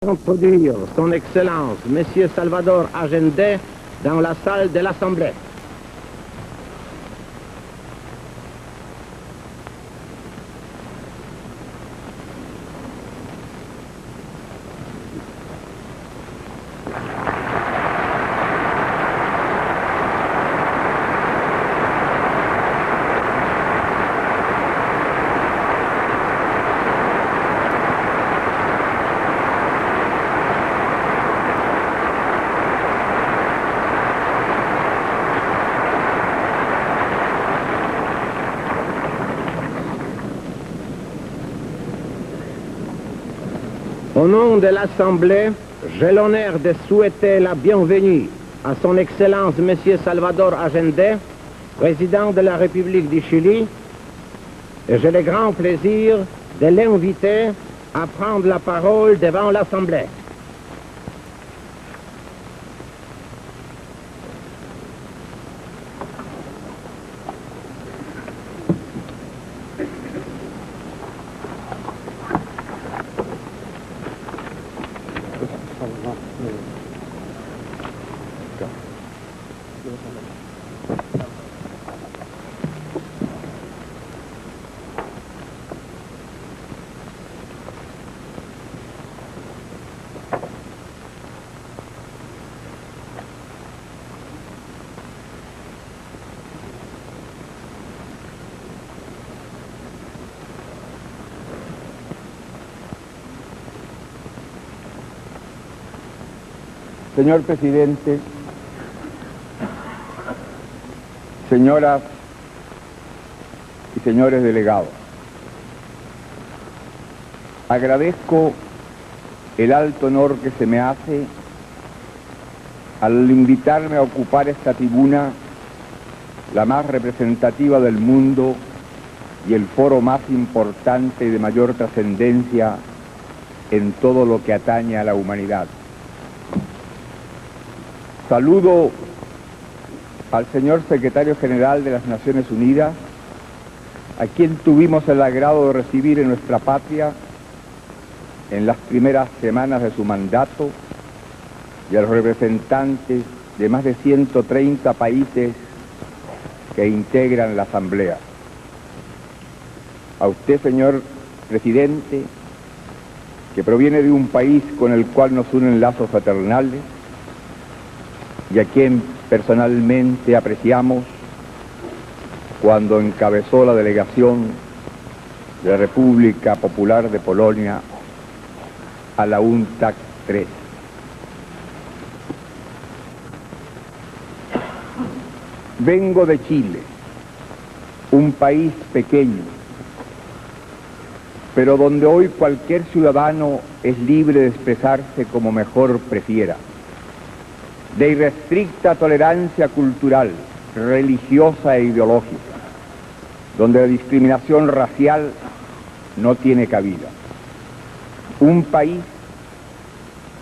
Introduire son Excellence, Monsieur Salvador Allende, dans la salle de l'Assemblée. Au nom de l'Assemblée, j'ai l'honneur de souhaiter la bienvenue à son Excellence Monsieur Salvador Allende, président de la République du Chili, et j'ai le grand plaisir de l'inviter à prendre la parole devant l'Assemblée. Señor presidente, señoras y señores delegados, agradezco el alto honor que se me hace al invitarme a ocupar esta tribuna, la más representativa del mundo y el foro más importante y de mayor trascendencia en todo lo que atañe a la humanidad. Saludo al señor secretario general de las Naciones Unidas, a quien tuvimos el agrado de recibir en nuestra patria en las primeras semanas de su mandato, y a los representantes de más de 130 países que integran la Asamblea. A usted, señor presidente, que proviene de un país con el cual nos unen lazos fraternales, y a quien personalmente apreciamos cuando encabezó la delegación de la República Popular de Polonia a la UNTAC III. Vengo de Chile, un país pequeño, pero donde hoy cualquier ciudadano es libre de expresarse como mejor prefiera, de irrestricta tolerancia cultural, religiosa e ideológica, donde la discriminación racial no tiene cabida. Un país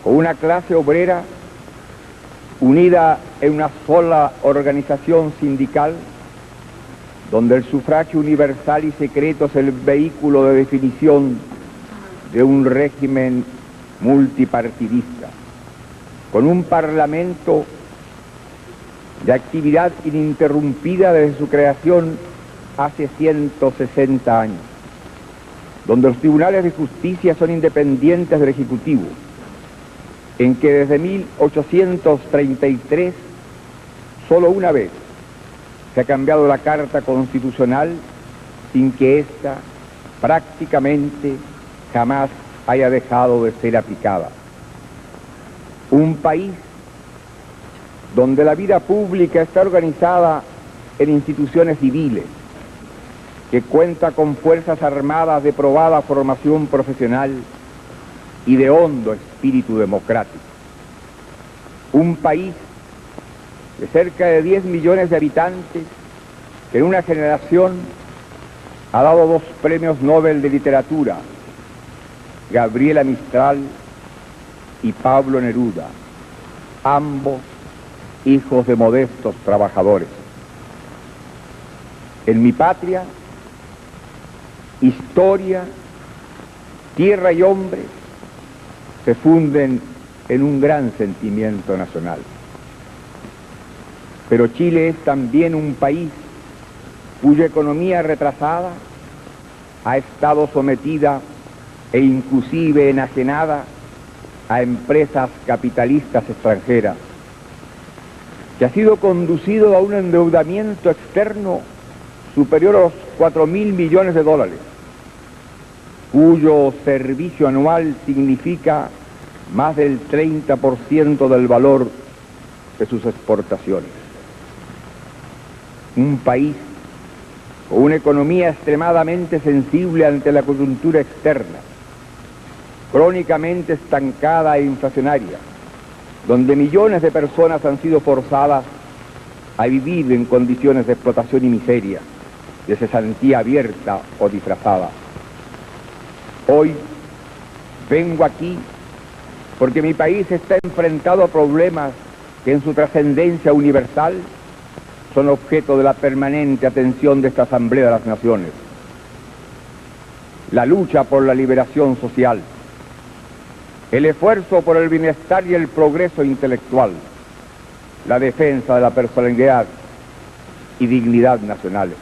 con una clase obrera unida en una sola organización sindical, donde el sufragio universal y secreto es el vehículo de definición de un régimen multipartidista, con un parlamento de actividad ininterrumpida desde su creación hace 160 años, donde los tribunales de justicia son independientes del Ejecutivo, en que desde 1833 solo una vez se ha cambiado la Carta Constitucional sin que ésta prácticamente jamás haya dejado de ser aplicada. Un país donde la vida pública está organizada en instituciones civiles, que cuenta con fuerzas armadas de probada formación profesional y de hondo espíritu democrático. Un país de cerca de 10 millones de habitantes que en una generación ha dado 2 premios Nobel de literatura, Gabriela Mistral y Pablo Neruda, ambos hijos de modestos trabajadores. En mi patria, historia, tierra y hombre se funden en un gran sentimiento nacional. Pero Chile es también un país cuya economía retrasada ha estado sometida e inclusive enajenada a empresas capitalistas extranjeras, que ha sido conducido a un endeudamiento externo superior a los 4.000 millones de dólares, cuyo servicio anual significa más del 30% del valor de sus exportaciones. Un país con una economía extremadamente sensible ante la coyuntura externa, crónicamente estancada e inflacionaria, donde millones de personas han sido forzadas a vivir en condiciones de explotación y miseria, de cesantía abierta o disfrazada. Hoy vengo aquí porque mi país está enfrentado a problemas que en su trascendencia universal son objeto de la permanente atención de esta Asamblea de las Naciones. La lucha por la liberación social, el esfuerzo por el bienestar y el progreso intelectual, la defensa de la personalidad y dignidad nacionales.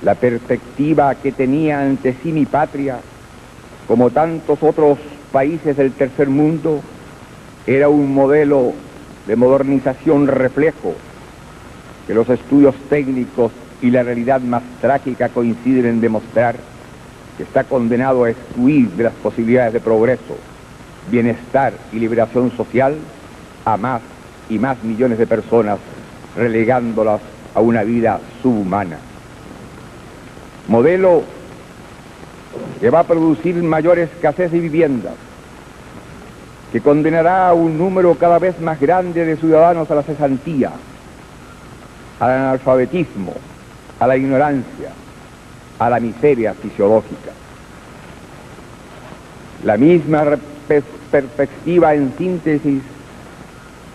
La perspectiva que tenía ante sí mi patria, como tantos otros países del tercer mundo, era un modelo de modernización reflejo que los estudios técnicos y la realidad más trágica coinciden en demostrar que está condenado a excluir de las posibilidades de progreso, bienestar y liberación social a más y más millones de personas, relegándolas a una vida subhumana. Modelo que va a producir mayor escasez de viviendas, que condenará a un número cada vez más grande de ciudadanos a la cesantía, al analfabetismo, a la ignorancia, a la miseria fisiológica. La misma perspectiva, en síntesis,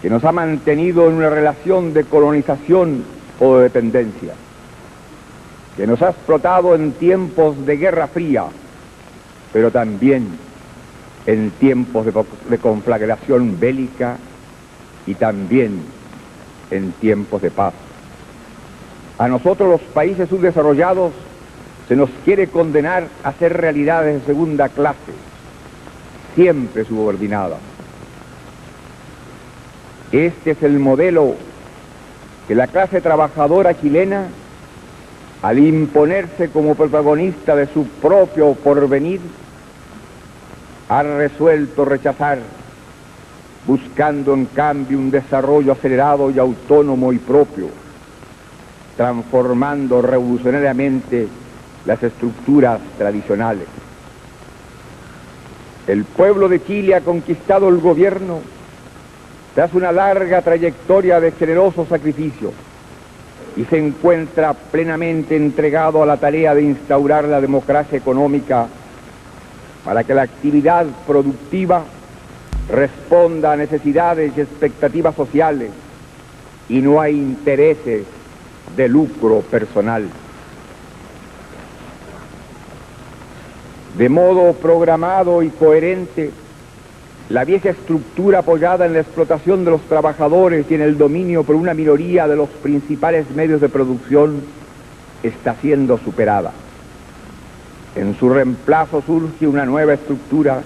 que nos ha mantenido en una relación de colonización o de dependencia, que nos ha explotado en tiempos de Guerra Fría, pero también en tiempos de conflagración bélica y también en tiempos de paz. A nosotros, los países subdesarrollados, se nos quiere condenar a ser realidades de segunda clase, siempre subordinadas. Este es el modelo que la clase trabajadora chilena, al imponerse como protagonista de su propio porvenir, ha resuelto rechazar, buscando en cambio un desarrollo acelerado y autónomo y propio, transformando revolucionariamente las estructuras tradicionales. El pueblo de Chile ha conquistado el gobierno tras una larga trayectoria de generosos sacrificios y se encuentra plenamente entregado a la tarea de instaurar la democracia económica para que la actividad productiva responda a necesidades y expectativas sociales y no a intereses de lucro personal. De modo programado y coherente, la vieja estructura apoyada en la explotación de los trabajadores y en el dominio por una minoría de los principales medios de producción está siendo superada. En su reemplazo surge una nueva estructura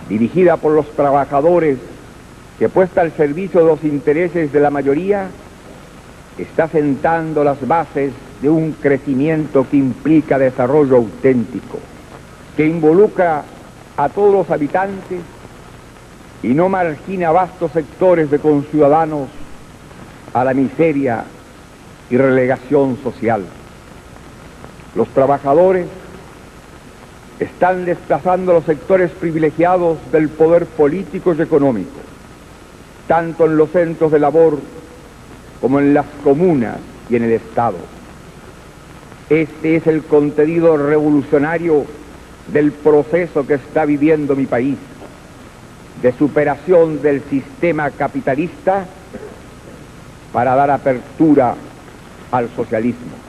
dirigida por los trabajadores que, puesta al servicio de los intereses de la mayoría, está sentando las bases de un crecimiento que implica desarrollo auténtico, que involucra a todos los habitantes y no margina vastos sectores de conciudadanos a la miseria y relegación social. Los trabajadores están desplazando los sectores privilegiados del poder político y económico, tanto en los centros de labor como en las comunas y en el Estado. Este es el contenido revolucionario del proceso que está viviendo mi país, de superación del sistema capitalista para dar apertura al socialismo.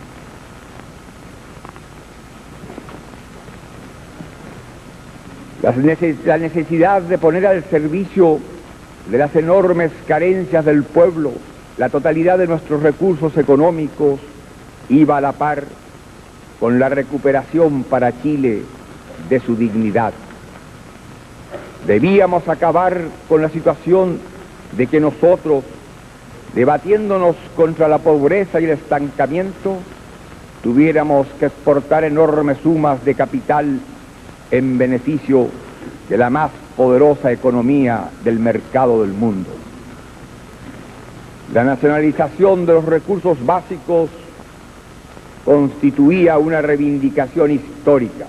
La necesidad de poner al servicio de las enormes carencias del pueblo la totalidad de nuestros recursos económicos iba a la par con la recuperación para Chile de su dignidad. Debíamos acabar con la situación de que nosotros, debatiéndonos contra la pobreza y el estancamiento, tuviéramos que exportar enormes sumas de capital en beneficio de la más poderosa economía del mercado del mundo. La nacionalización de los recursos básicos constituía una reivindicación histórica.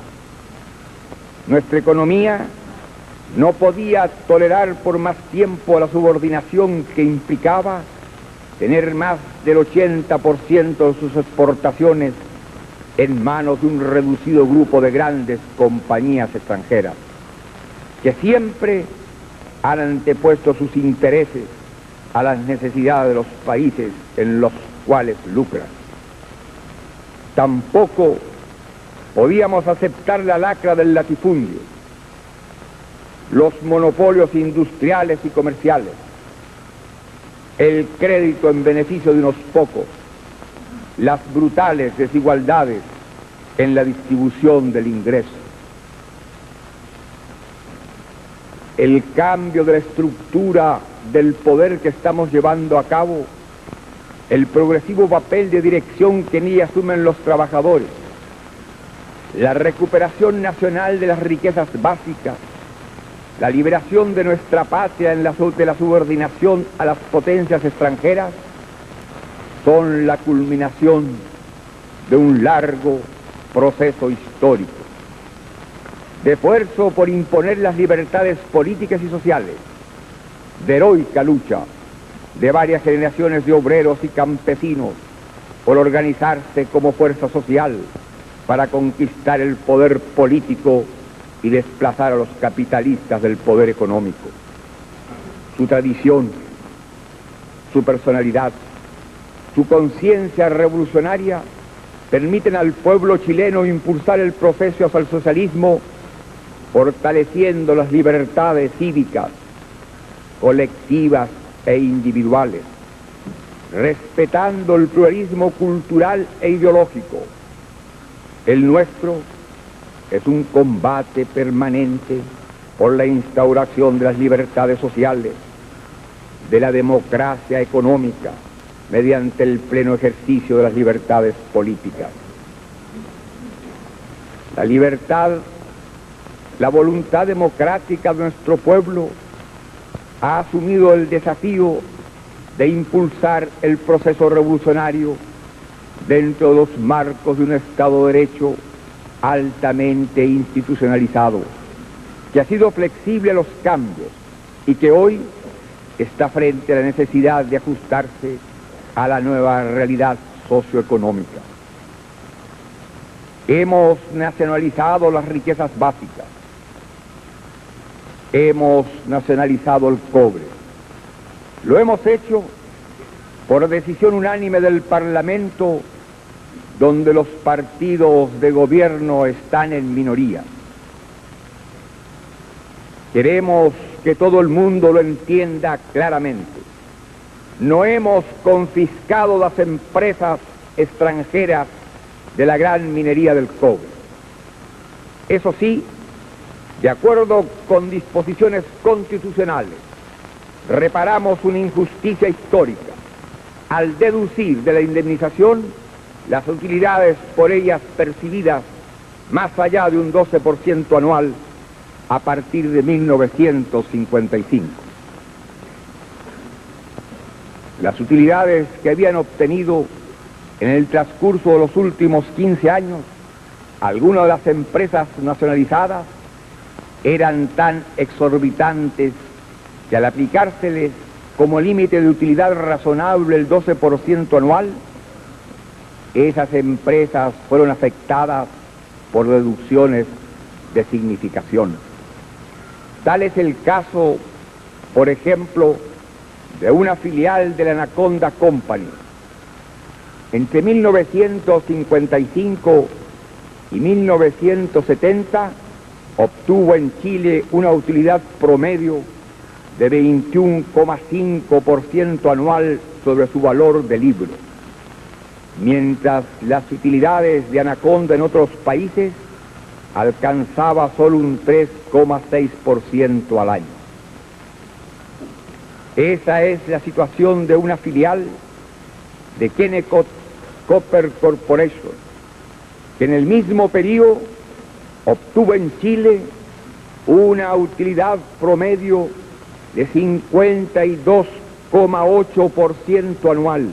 Nuestra economía no podía tolerar por más tiempo la subordinación que implicaba tener más del 80% de sus exportaciones en manos de un reducido grupo de grandes compañías extranjeras, que siempre han antepuesto sus intereses a las necesidades de los países en los cuales lucran. Tampoco podíamos aceptar la lacra del latifundio, los monopolios industriales y comerciales, el crédito en beneficio de unos pocos, las brutales desigualdades en la distribución del ingreso. El cambio de la estructura del poder que estamos llevando a cabo, el progresivo papel de dirección que en ella asumen los trabajadores, la recuperación nacional de las riquezas básicas, la liberación de nuestra patria de la subordinación a las potencias extranjeras, son la culminación de un largo proceso histórico, de esfuerzo por imponer las libertades políticas y sociales, de heroica lucha de varias generaciones de obreros y campesinos por organizarse como fuerza social para conquistar el poder político y desplazar a los capitalistas del poder económico. Su tradición, su personalidad, su conciencia revolucionaria permiten al pueblo chileno impulsar el proceso hacia el socialismo, fortaleciendo las libertades cívicas, colectivas e individuales, respetando el pluralismo cultural e ideológico. El nuestro es un combate permanente por la instauración de las libertades sociales, de la democracia económica, mediante el pleno ejercicio de las libertades políticas. La libertad, la voluntad democrática de nuestro pueblo ha asumido el desafío de impulsar el proceso revolucionario dentro de los marcos de un Estado de Derecho altamente institucionalizado, que ha sido flexible a los cambios y que hoy está frente a la necesidad de ajustarse a la nueva realidad socioeconómica. Hemos nacionalizado las riquezas básicas, hemos nacionalizado el cobre. Lo hemos hecho por decisión unánime del Parlamento, donde los partidos de gobierno están en minoría. Queremos que todo el mundo lo entienda claramente. No hemos confiscado las empresas extranjeras de la gran minería del cobre. Eso sí, de acuerdo con disposiciones constitucionales, reparamos una injusticia histórica al deducir de la indemnización las utilidades por ellas percibidas más allá de un 12% anual a partir de 1955. Las utilidades que habían obtenido en el transcurso de los últimos 15 años, algunas de las empresas nacionalizadas eran tan exorbitantes que al aplicárseles como límite de utilidad razonable el 12% anual, esas empresas fueron afectadas por deducciones de significación. Tal es el caso, por ejemplo, de una filial de la Anaconda Company. Entre 1955 y 1970 obtuvo en Chile una utilidad promedio de 21,5% anual sobre su valor de libro, mientras las utilidades de Anaconda en otros países alcanzaba solo un 3,6% al año. Esa es la situación de una filial de Kennecott Copper Corporation, que en el mismo periodo obtuvo en Chile una utilidad promedio de 52,8% anual,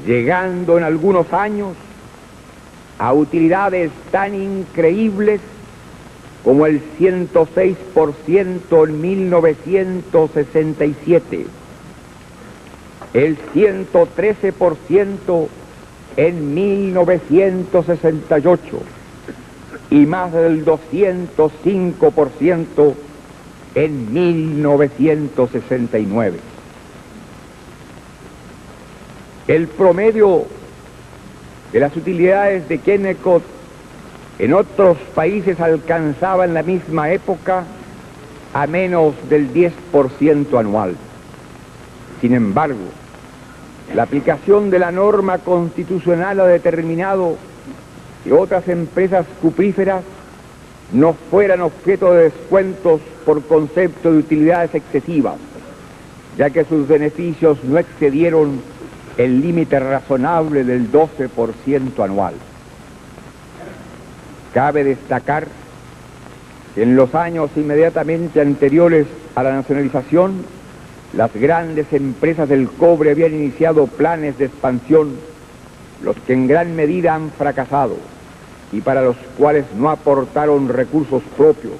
llegando en algunos años a utilidades tan increíbles como el 106% en 1967, el 113% en 1968 y más del 205% en 1969. El promedio de las utilidades de Kennecott en otros países alcanzaba en la misma época a menos del 10% anual. Sin embargo, la aplicación de la norma constitucional ha determinado que otras empresas cupríferas no fueran objeto de descuentos por concepto de utilidades excesivas, ya que sus beneficios no excedieron el límite razonable del 12% anual. Cabe destacar que en los años inmediatamente anteriores a la nacionalización, las grandes empresas del cobre habían iniciado planes de expansión, los que en gran medida han fracasado y para los cuales no aportaron recursos propios,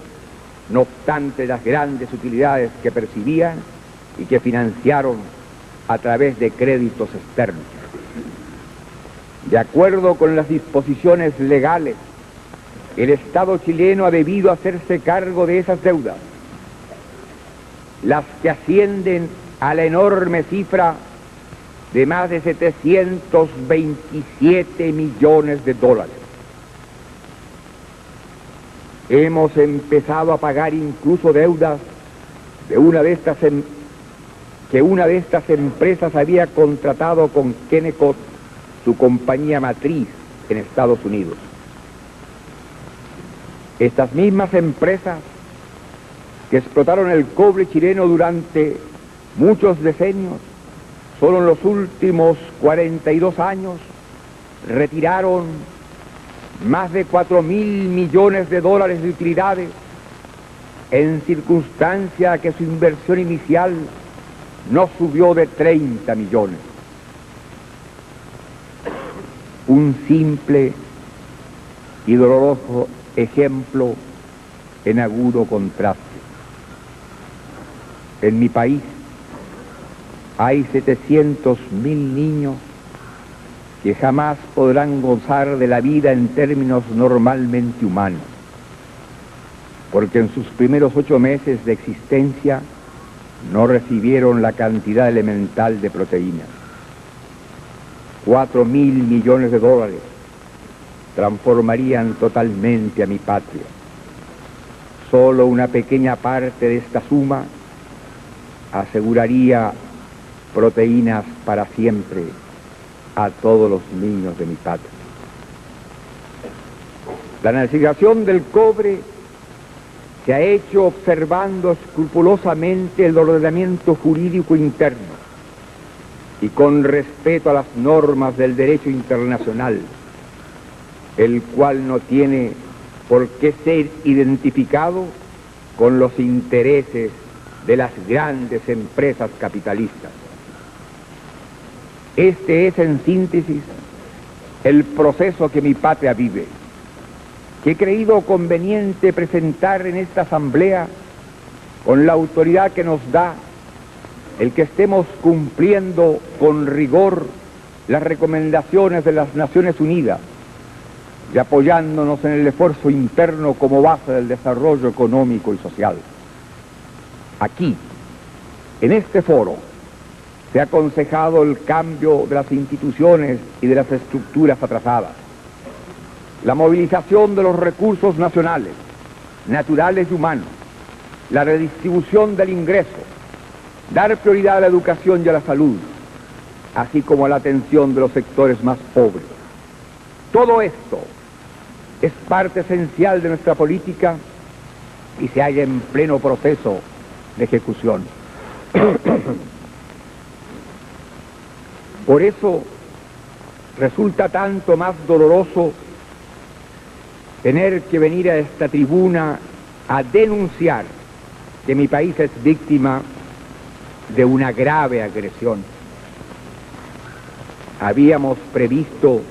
no obstante las grandes utilidades que percibían y que financiaron a través de créditos externos. De acuerdo con las disposiciones legales, el Estado chileno ha debido hacerse cargo de esas deudas, las que ascienden a la enorme cifra de más de 727 millones de dólares. Hemos empezado a pagar incluso deudas de que una de estas empresas había contratado con Kennecott, su compañía matriz en Estados Unidos. Estas mismas empresas que explotaron el cobre chileno durante muchos decenios, solo en los últimos 42 años retiraron más de 4.000 millones de dólares de utilidades, en circunstancia que su inversión inicial no subió de 30 millones. Un simple y doloroso ejemplo en agudo contraste. En mi país hay 700.000 niños que jamás podrán gozar de la vida en términos normalmente humanos, porque en sus primeros 8 meses de existencia no recibieron la cantidad elemental de proteínas. 4.000 millones de dólares transformarían totalmente a mi patria. Solo una pequeña parte de esta suma aseguraría proteínas para siempre a todos los niños de mi patria. La nacionalización del cobre se ha hecho observando escrupulosamente el ordenamiento jurídico interno y con respeto a las normas del derecho internacional, el cual no tiene por qué ser identificado con los intereses de las grandes empresas capitalistas. Este es, en síntesis, el proceso que mi patria vive, que he creído conveniente presentar en esta asamblea con la autoridad que nos da el que estemos cumpliendo con rigor las recomendaciones de las Naciones Unidas y apoyándonos en el esfuerzo interno como base del desarrollo económico y social. Aquí, en este foro, se ha aconsejado el cambio de las instituciones y de las estructuras atrasadas, la movilización de los recursos nacionales, naturales y humanos, la redistribución del ingreso, dar prioridad a la educación y a la salud, así como a la atención de los sectores más pobres. Todo esto es parte esencial de nuestra política y se halla en pleno proceso de ejecución. Por eso resulta tanto más doloroso tener que venir a esta tribuna a denunciar que mi país es víctima de una grave agresión. Habíamos previsto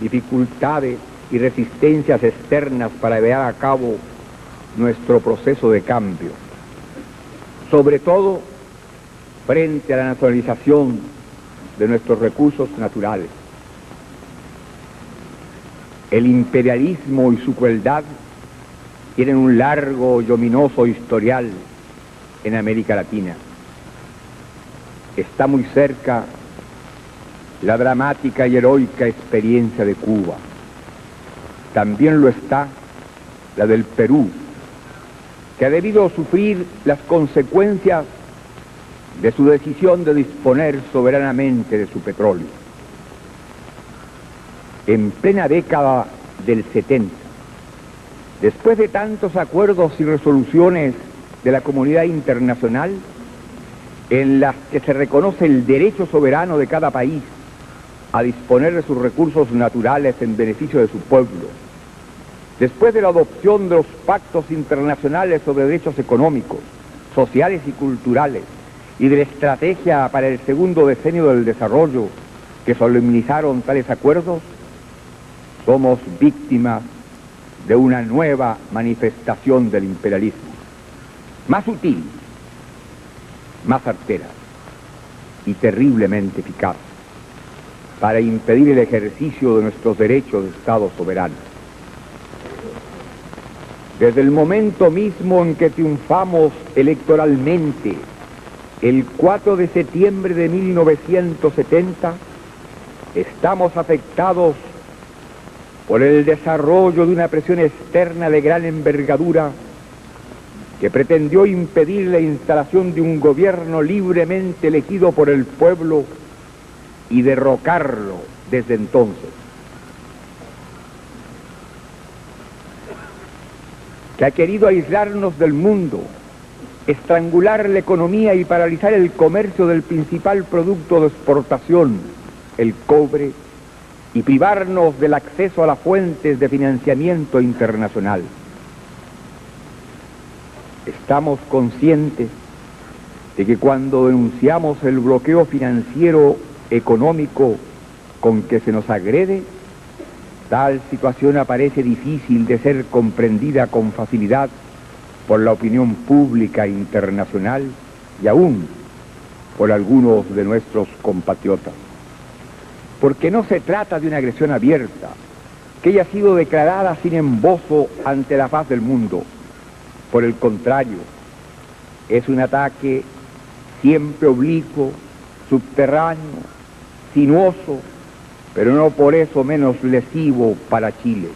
dificultades y resistencias externas para llevar a cabo nuestro proceso de cambio, sobre todo frente a la nacionalización de nuestros recursos naturales. El imperialismo y su crueldad tienen un largo y ominoso historial en América Latina. Está muy cerca la dramática y heroica experiencia de Cuba. También lo está la del Perú, que ha debido sufrir las consecuencias de su decisión de disponer soberanamente de su petróleo. En plena década del 70, después de tantos acuerdos y resoluciones de la comunidad internacional, en las que se reconoce el derecho soberano de cada país a disponer de sus recursos naturales en beneficio de su pueblo, después de la adopción de los pactos internacionales sobre derechos económicos, sociales y culturales, y de la estrategia para el segundo decenio del desarrollo que solemnizaron tales acuerdos, somos víctimas de una nueva manifestación del imperialismo, más sutil, más certera y terriblemente eficaz para impedir el ejercicio de nuestros derechos de Estado soberano. Desde el momento mismo en que triunfamos electoralmente, el 4 de septiembre de 1970, estamos afectados por el desarrollo de una presión externa de gran envergadura que pretendió impedir la instalación de un gobierno libremente elegido por el pueblo y derrocarlo desde entonces. Que ha querido aislarnos del mundo, estrangular la economía y paralizar el comercio del principal producto de exportación, el cobre, y privarnos del acceso a las fuentes de financiamiento internacional. Estamos conscientes de que cuando denunciamos el bloqueo financiero económico con que se nos agrede, tal situación aparece difícil de ser comprendida con facilidad por la opinión pública internacional y aún por algunos de nuestros compatriotas. Porque no se trata de una agresión abierta, que haya sido declarada sin embozo ante la faz del mundo. Por el contrario, es un ataque siempre oblicuo, subterráneo, sinuoso, pero no por eso menos lesivo para Chile.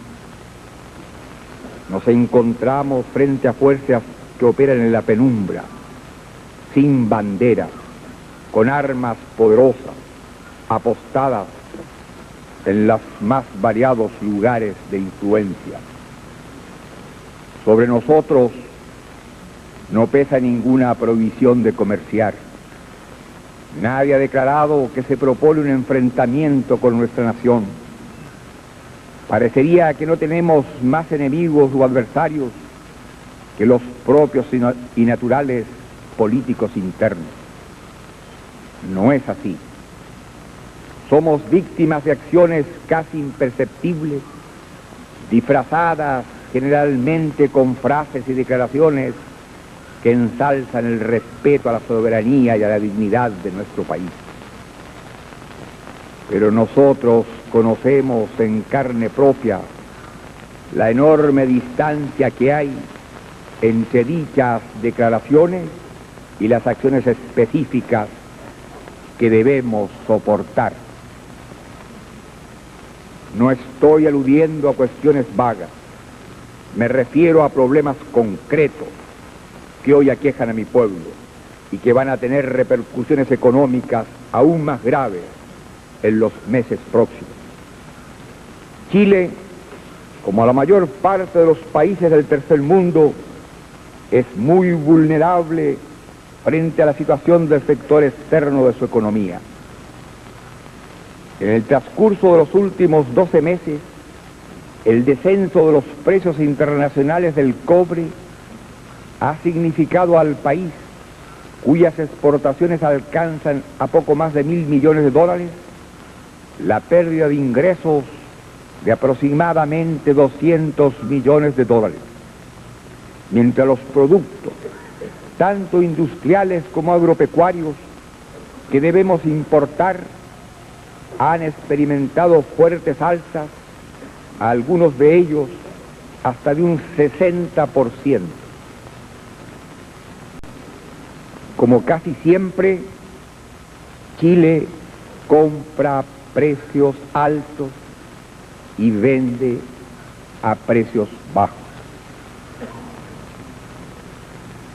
Nos encontramos frente a fuerzas que operan en la penumbra, sin bandera, con armas poderosas, apostadas en los más variados lugares de influencia. Sobre nosotros no pesa ninguna prohibición de comerciar. Nadie ha declarado que se propone un enfrentamiento con nuestra nación. Parecería que no tenemos más enemigos o adversarios que los propios y naturales políticos internos. No es así. Somos víctimas de acciones casi imperceptibles, disfrazadas generalmente con frases y declaraciones que ensalzan el respeto a la soberanía y a la dignidad de nuestro país. Pero nosotros conocemos en carne propia la enorme distancia que hay entre dichas declaraciones y las acciones específicas que debemos soportar. No estoy aludiendo a cuestiones vagas, Me refiero a problemas concretos que hoy aquejan a mi pueblo y que van a tener repercusiones económicas aún más graves en los meses próximos. Chile, como la mayor parte de los países del tercer mundo, es muy vulnerable frente a la situación del sector externo de su economía. En el transcurso de los últimos 12 meses, el descenso de los precios internacionales del cobre ha significado al país, cuyas exportaciones alcanzan a poco más de $1.000 millones, la pérdida de ingresos de aproximadamente $200 millones, mientras los productos, tanto industriales como agropecuarios, que debemos importar, han experimentado fuertes alzas, algunos de ellos hasta de un 60%. Como casi siempre, Chile compra a precios altos y vende a precios bajos.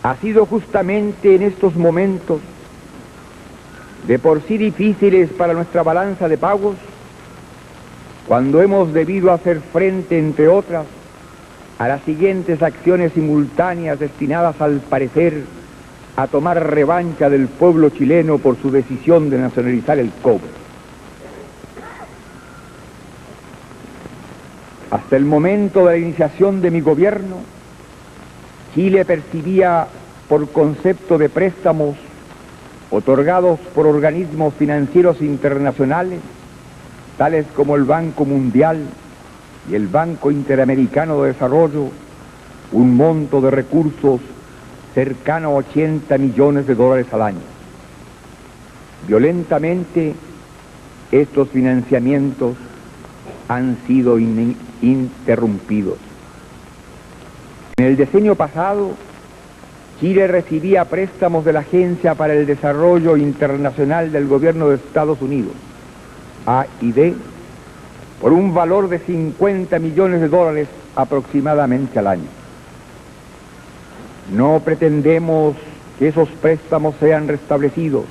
Ha sido justamente en estos momentos, de por sí difíciles para nuestra balanza de pagos, cuando hemos debido hacer frente, entre otras, a las siguientes acciones simultáneas destinadas, al parecer, a tomar revancha del pueblo chileno por su decisión de nacionalizar el cobre. Hasta el momento de la iniciación de mi gobierno, Chile percibía por concepto de préstamos otorgados por organismos financieros internacionales, tales como el Banco Mundial y el Banco Interamericano de Desarrollo, un monto de recursos cercano a $80 millones al año. Violentamente, estos financiamientos han sido interrumpidos. En el decenio pasado, Chile recibía préstamos de la Agencia para el Desarrollo Internacional del Gobierno de Estados Unidos, AID, por un valor de $50 millones aproximadamente al año. No pretendemos que esos préstamos sean restablecidos.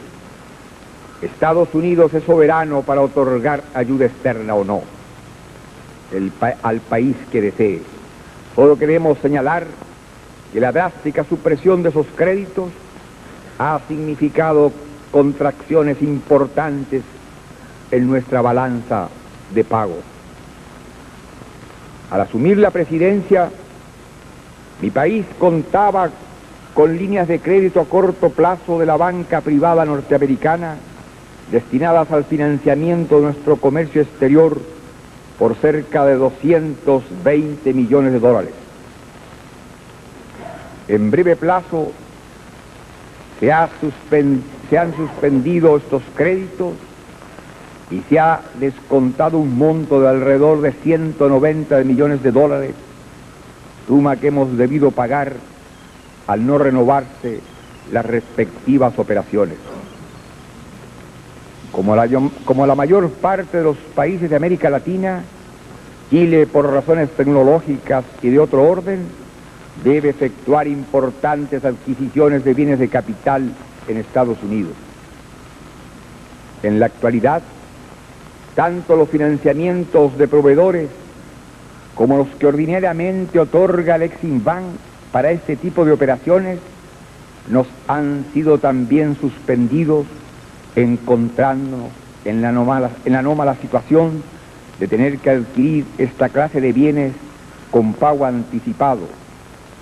Estados Unidos es soberano para otorgar ayuda externa o no al país que desee. Solo queremos señalar que la drástica supresión de esos créditos ha significado contracciones importantes en nuestra balanza de pagos. Al asumir la presidencia, mi país contaba con líneas de crédito a corto plazo de la banca privada norteamericana destinadas al financiamiento de nuestro comercio exterior por cerca de $220 millones. En breve plazo se han suspendido estos créditos y se ha descontado un monto de alrededor de $190 millones, suma que hemos debido pagar al no renovarse las respectivas operaciones. Como la mayor parte de los países de América Latina, Chile, por razones tecnológicas y de otro orden, debe efectuar importantes adquisiciones de bienes de capital en Estados Unidos. En la actualidad, tanto los financiamientos de proveedores como los que ordinariamente otorga el Eximbank para este tipo de operaciones nos han sido también suspendidos, encontrándonos en la anómala situación de tener que adquirir esta clase de bienes con pago anticipado,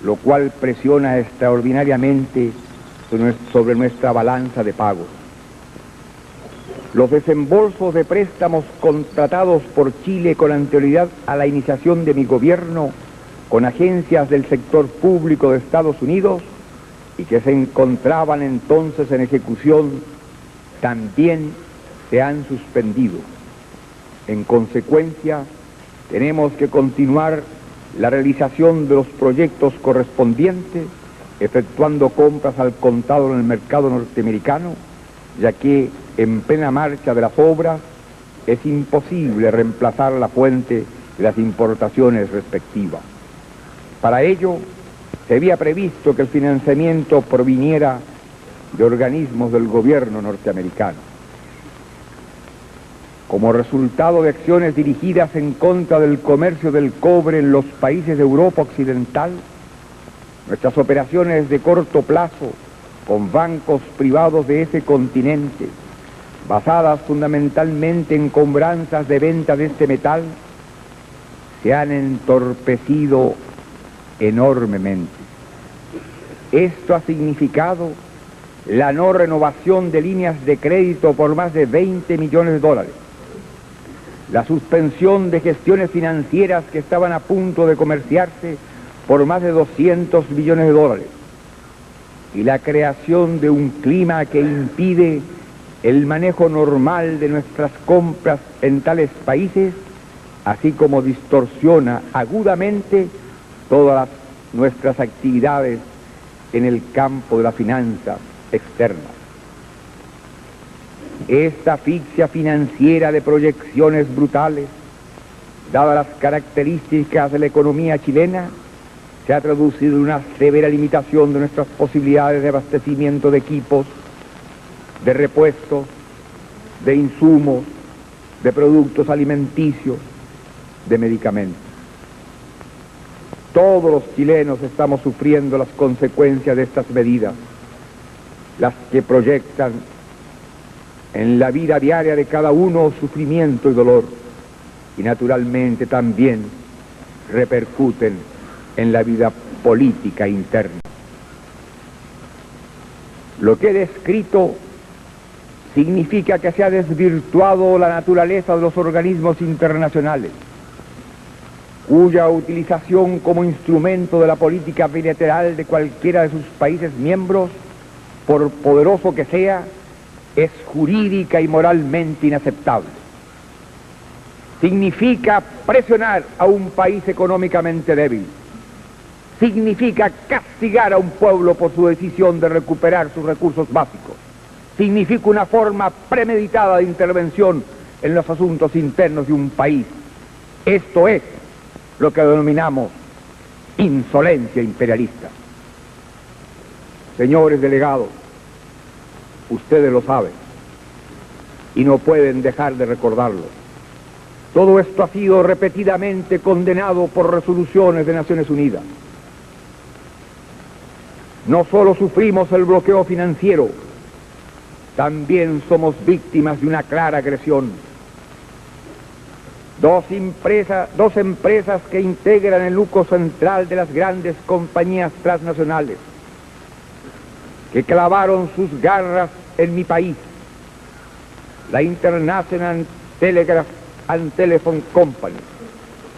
lo cual presiona extraordinariamente sobre nuestra balanza de pagos. Los desembolsos de préstamos contratados por Chile con anterioridad a la iniciación de mi gobierno con agencias del sector público de Estados Unidos y que se encontraban entonces en ejecución, también se han suspendido. En consecuencia, tenemos que continuar la realización de los proyectos correspondientes, efectuando compras al contado en el mercado norteamericano, ya que en plena marcha de las obras es imposible reemplazar la fuente de las importaciones respectivas. Para ello, se había previsto que el financiamiento proviniera de organismos del gobierno norteamericano. Como resultado de acciones dirigidas en contra del comercio del cobre en los países de Europa Occidental, nuestras operaciones de corto plazo con bancos privados de ese continente, basadas fundamentalmente en cobranzas de venta de este metal, se han entorpecido enormemente. Esto ha significado la no renovación de líneas de crédito por más de 20 millones de dólares, la suspensión de gestiones financieras que estaban a punto de comerciarse por más de 200 millones de dólares, y la creación de un clima que impide el manejo normal de nuestras compras en tales países, así como distorsiona agudamente todas nuestras actividades en el campo de la finanza externa. Esta asfixia financiera de proyecciones brutales, dadas las características de la economía chilena, se ha traducido en una severa limitación de nuestras posibilidades de abastecimiento de equipos, de repuestos, de insumos, de productos alimenticios, de medicamentos. Todos los chilenos estamos sufriendo las consecuencias de estas medidas, las que proyectan en la vida diaria de cada uno sufrimiento y dolor, y naturalmente también repercuten en la vida política interna. Lo que he descrito significa que se ha desvirtuado la naturaleza de los organismos internacionales, cuya utilización como instrumento de la política bilateral de cualquiera de sus países miembros, por poderoso que sea, es jurídica y moralmente inaceptable. Significa presionar a un país económicamente débil. Significa castigar a un pueblo por su decisión de recuperar sus recursos básicos. Significa una forma premeditada de intervención en los asuntos internos de un país. Esto es lo que denominamos insolencia imperialista. Señores delegados, ustedes lo saben y no pueden dejar de recordarlo. Todo esto ha sido repetidamente condenado por resoluciones de Naciones Unidas. No solo sufrimos el bloqueo financiero, también somos víctimas de una clara agresión. Dos empresas que integran el núcleo central de las grandes compañías transnacionales, que clavaron sus garras en mi país, la International Telegraph and Telephone Company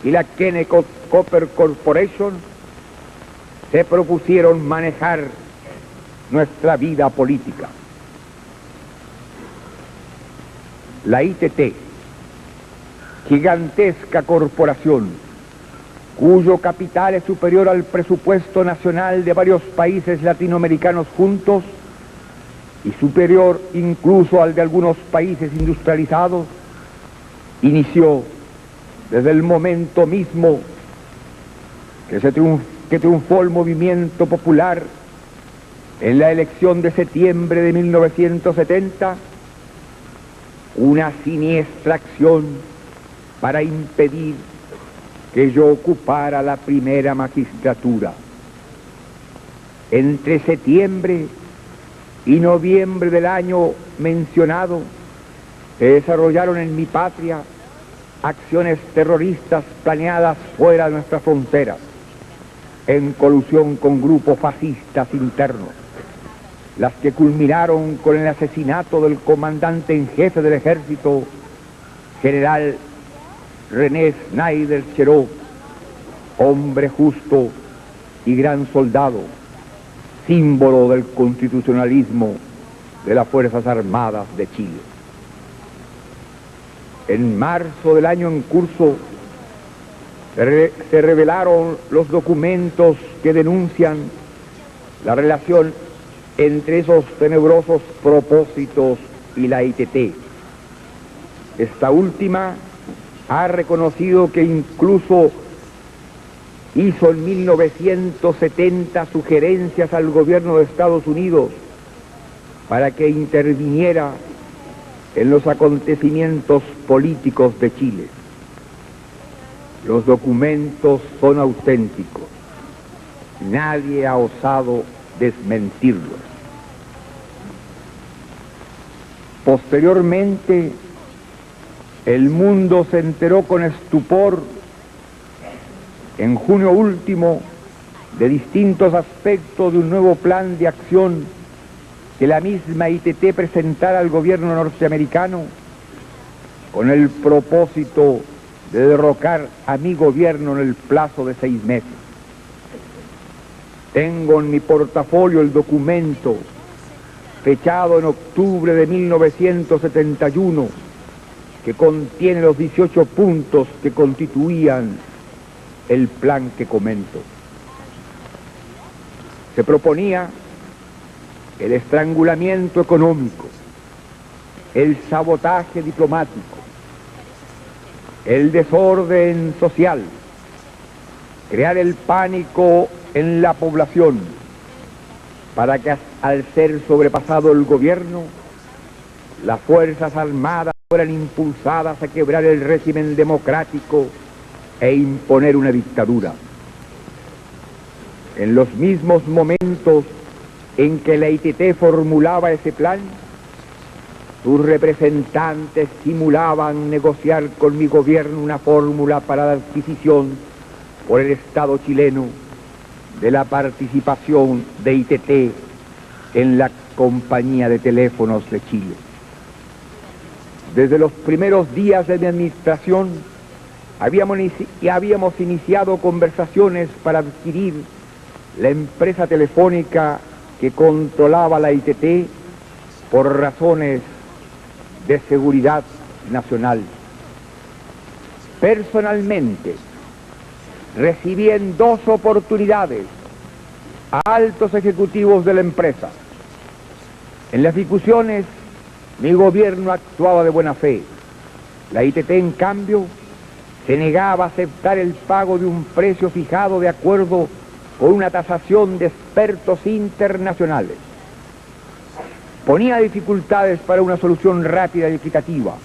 y la Kennecott Copper Corporation, se propusieron manejar nuestra vida política. La ITT, gigantesca corporación, cuyo capital es superior al presupuesto nacional de varios países latinoamericanos juntos y superior incluso al de algunos países industrializados, inició desde el momento mismo que triunfó el movimiento popular en la elección de septiembre de 1970, una siniestra acción para impedir que yo ocupara la primera magistratura. Entre septiembre y noviembre del año mencionado, se desarrollaron en mi patria acciones terroristas planeadas fuera de nuestras fronteras, en colusión con grupos fascistas internos, las que culminaron con el asesinato del comandante en jefe del ejército, general René Snyder Cheró, hombre justo y gran soldado, símbolo del constitucionalismo de las Fuerzas Armadas de Chile. En marzo del año en curso se revelaron los documentos que denuncian la relación entre esos tenebrosos propósitos y la ITT. Esta última ha reconocido que incluso hizo en 1970 sugerencias al gobierno de Estados Unidos para que interviniera en los acontecimientos políticos de Chile. Los documentos son auténticos. Nadie ha osado desmentirlos. Posteriormente, el mundo se enteró con estupor, en junio último, de distintos aspectos de un nuevo plan de acción que la misma ITT presentara al gobierno norteamericano con el propósito de derrocar a mi gobierno en el plazo de 6 meses. Tengo en mi portafolio el documento fechado en octubre de 1971 que contiene los 18 puntos que constituían el plan que comento. Se proponía el estrangulamiento económico, el sabotaje diplomático, el desorden social, crear el pánico en la población para que al ser sobrepasado el gobierno, las Fuerzas Armadas fueran impulsadas a quebrar el régimen democrático e imponer una dictadura. En los mismos momentos en que la ITT formulaba ese plan, sus representantes simulaban negociar con mi gobierno una fórmula para la adquisición por el Estado chileno de la participación de ITT en la Compañía de Teléfonos de Chile. Desde los primeros días de mi administración habíamos iniciado conversaciones para adquirir la empresa telefónica que controlaba la ITT por razones de seguridad nacional. Personalmente, recibí en 2 oportunidades a altos ejecutivos de la empresa. En las discusiones, mi gobierno actuaba de buena fe. La ITT, en cambio, se negaba a aceptar el pago de un precio fijado de acuerdo con una tasación de expertos internacionales. Ponía dificultades para una solución rápida y equitativa,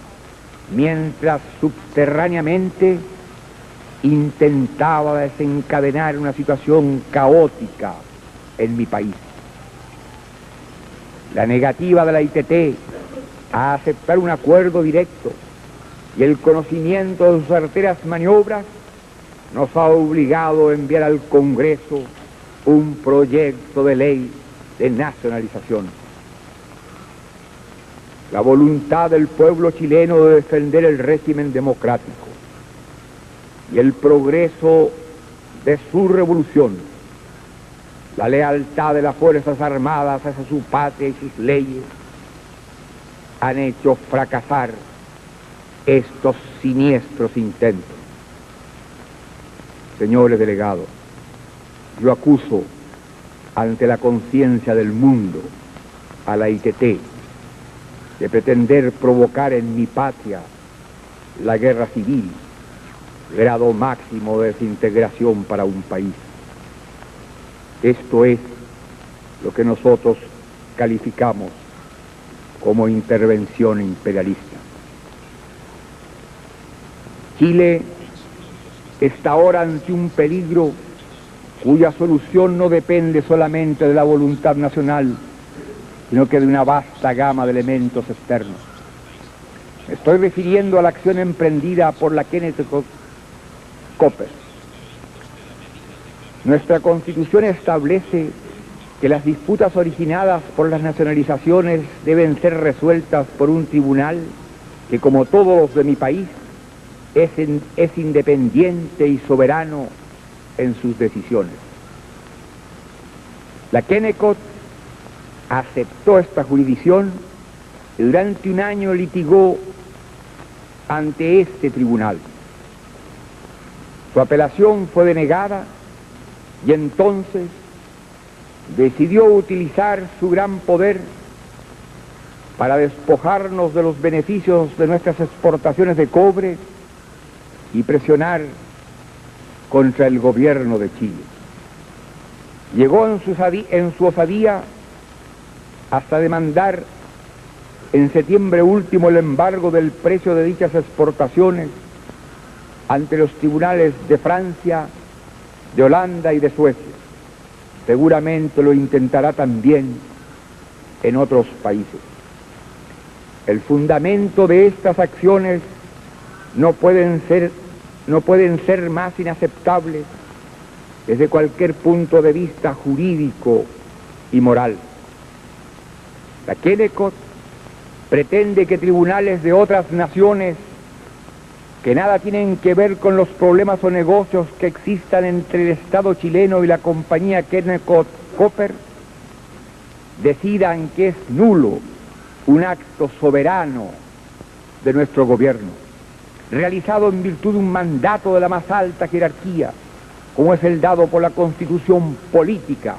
mientras subterráneamente intentaba desencadenar una situación caótica en mi país. La negativa de la ITT a aceptar un acuerdo directo y el conocimiento de sus certeras maniobras nos ha obligado a enviar al Congreso un proyecto de ley de nacionalización. La voluntad del pueblo chileno de defender el régimen democrático y el progreso de su revolución, la lealtad de las Fuerzas Armadas hacia su patria y sus leyes, han hecho fracasar estos siniestros intentos. Señores delegados, yo acuso ante la conciencia del mundo a la ITT de pretender provocar en mi patria la guerra civil, grado máximo de desintegración para un país. Esto es lo que nosotros calificamos como intervención imperialista. Chile está ahora ante un peligro cuya solución no depende solamente de la voluntad nacional, sino que de una vasta gama de elementos externos. Me estoy refiriendo a la acción emprendida por la Kenneth Copper. Nuestra Constitución establece que las disputas originadas por las nacionalizaciones deben ser resueltas por un tribunal que, como todos los de mi país, es independiente y soberano en sus decisiones. La Kennecott aceptó esta jurisdicción y durante un año litigó ante este tribunal. Su apelación fue denegada y entonces decidió utilizar su gran poder para despojarnos de los beneficios de nuestras exportaciones de cobre y presionar contra el gobierno de Chile. Llegó en su osadía hasta demandar en septiembre último el embargo del precio de dichas exportaciones ante los tribunales de Francia, de Holanda y de Suecia. Seguramente lo intentará también en otros países. El fundamento de estas acciones no pueden ser más inaceptables desde cualquier punto de vista jurídico y moral. La Kennecott pretende que tribunales de otras naciones que nada tienen que ver con los problemas o negocios que existan entre el Estado chileno y la compañía Kennecott Copper decidan que es nulo un acto soberano de nuestro gobierno, realizado en virtud de un mandato de la más alta jerarquía, como es el dado por la Constitución política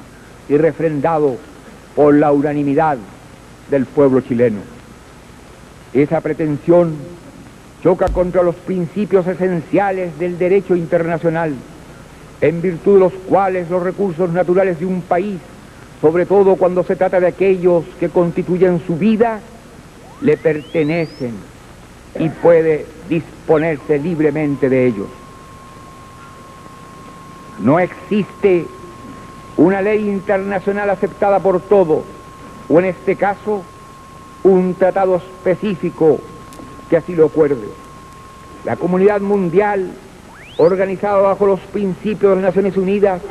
y refrendado por la unanimidad del pueblo chileno. Esa pretensión choca contra los principios esenciales del derecho internacional, en virtud de los cuales los recursos naturales de un país, sobre todo cuando se trata de aquellos que constituyen su vida, le pertenecen y puede disponerse libremente de ellos. No existe una ley internacional aceptada por todos, o en este caso, un tratado específico que así lo acuerde. La comunidad mundial, organizada bajo los principios de las Naciones Unidas,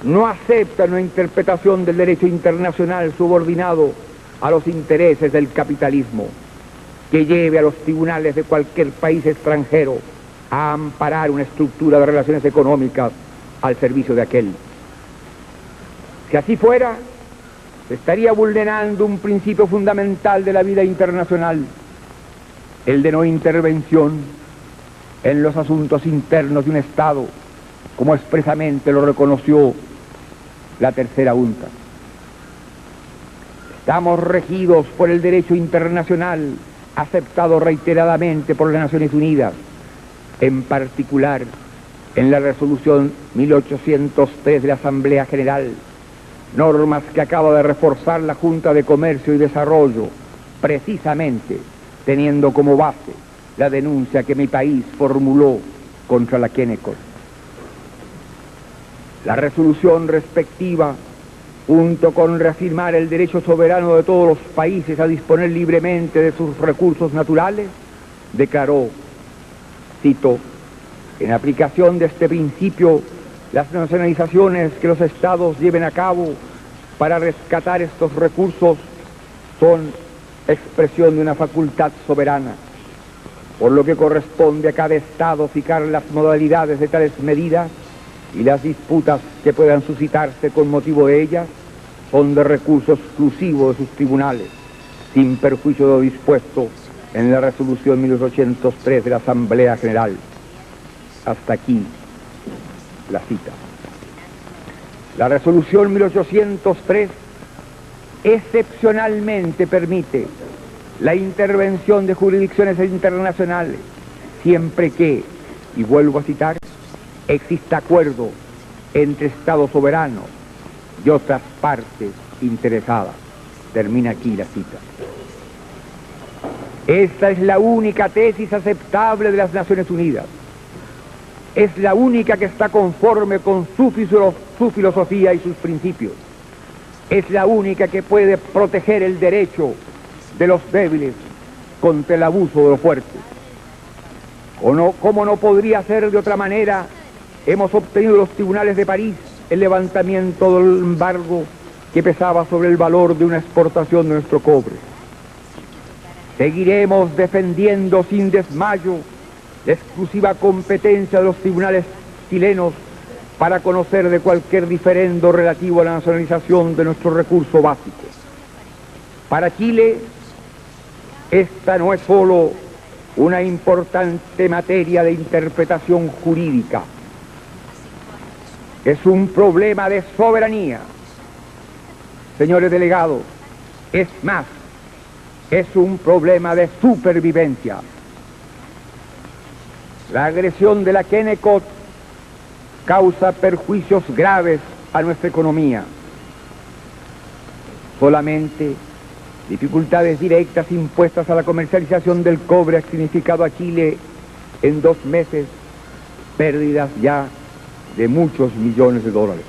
no acepta una interpretación del derecho internacional subordinado a los intereses del capitalismo, que lleve a los tribunales de cualquier país extranjero a amparar una estructura de relaciones económicas al servicio de aquel. Si así fuera, se estaría vulnerando un principio fundamental de la vida internacional, el de no intervención en los asuntos internos de un Estado, como expresamente lo reconoció la tercera UNTA. Estamos regidos por el derecho internacional aceptado reiteradamente por las Naciones Unidas, en particular en la resolución 1803 de la Asamblea General, normas que acaba de reforzar la Junta de Comercio y Desarrollo, precisamente teniendo como base la denuncia que mi país formuló contra la Kennecott. La resolución respectiva, junto con reafirmar el derecho soberano de todos los países a disponer libremente de sus recursos naturales, declaró, cito, en aplicación de este principio, las nacionalizaciones que los estados lleven a cabo para rescatar estos recursos son expresión de una facultad soberana, por lo que corresponde a cada estado fijar las modalidades de tales medidas, y las disputas que puedan suscitarse con motivo de ellas son de recurso exclusivo de sus tribunales, sin perjuicio de lo dispuesto en la resolución 1803 de la Asamblea General. Hasta aquí la cita. La resolución 1803 excepcionalmente permite la intervención de jurisdicciones internacionales, siempre que, y vuelvo a citar, exista acuerdo entre Estados soberanos y otras partes interesadas. Termina aquí la cita. Esta es la única tesis aceptable de las Naciones Unidas. Es la única que está conforme con su filosofía y sus principios. Es la única que puede proteger el derecho de los débiles contra el abuso de los fuertes. ¿Cómo no podría ser de otra manera? Hemos obtenido de los tribunales de París el levantamiento del embargo que pesaba sobre el valor de una exportación de nuestro cobre. Seguiremos defendiendo sin desmayo la exclusiva competencia de los tribunales chilenos para conocer de cualquier diferendo relativo a la nacionalización de nuestro recurso básico. Para Chile, esta no es solo una importante materia de interpretación jurídica, es un problema de soberanía. Señores delegados, es más, es un problema de supervivencia. La agresión de la Kennecott causa perjuicios graves a nuestra economía. Solamente dificultades directas impuestas a la comercialización del cobre han significado a Chile en 2 meses pérdidas ya de muchos millones de dólares.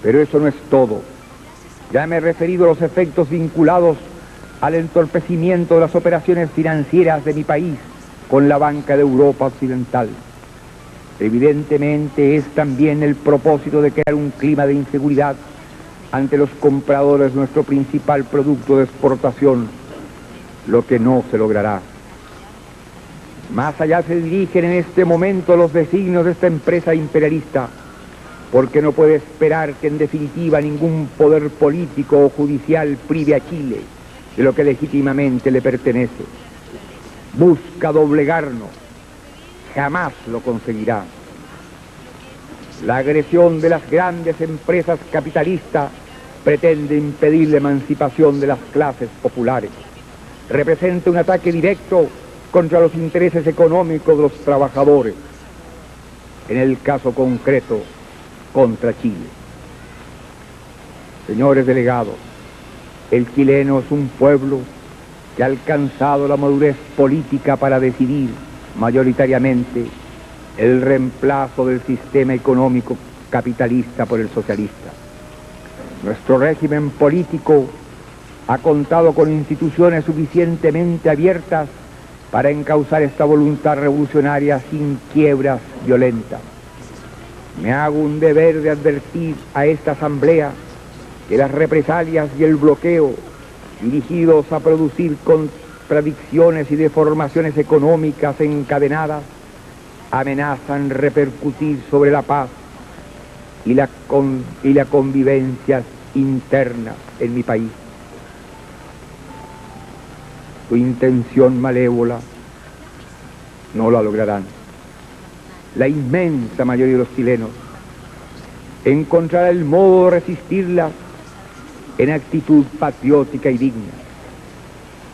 Pero eso no es todo. Ya me he referido a los efectos vinculados al entorpecimiento de las operaciones financieras de mi país con la banca de Europa Occidental. Evidentemente es también el propósito de crear un clima de inseguridad ante los compradores de nuestro principal producto de exportación, lo que no se logrará. Más allá se dirigen en este momento los designios de esta empresa imperialista, porque no puede esperar que en definitiva ningún poder político o judicial prive a Chile de lo que legítimamente le pertenece. Busca doblegarnos, jamás lo conseguirá. La agresión de las grandes empresas capitalistas pretende impedir la emancipación de las clases populares. Representa un ataque directo contra los intereses económicos de los trabajadores, en el caso concreto, contra Chile. Señores delegados, el chileno es un pueblo que ha alcanzado la madurez política para decidir mayoritariamente el reemplazo del sistema económico capitalista por el socialista. Nuestro régimen político ha contado con instituciones suficientemente abiertas para encauzar esta voluntad revolucionaria sin quiebras violentas. Me hago un deber de advertir a esta asamblea que las represalias y el bloqueo dirigidos a producir contradicciones y deformaciones económicas encadenadas amenazan repercutir sobre la paz y la convivencia interna en mi país. Su intención malévola no la lograrán. La inmensa mayoría de los chilenos encontrará el modo de resistirla en actitud patriótica y digna.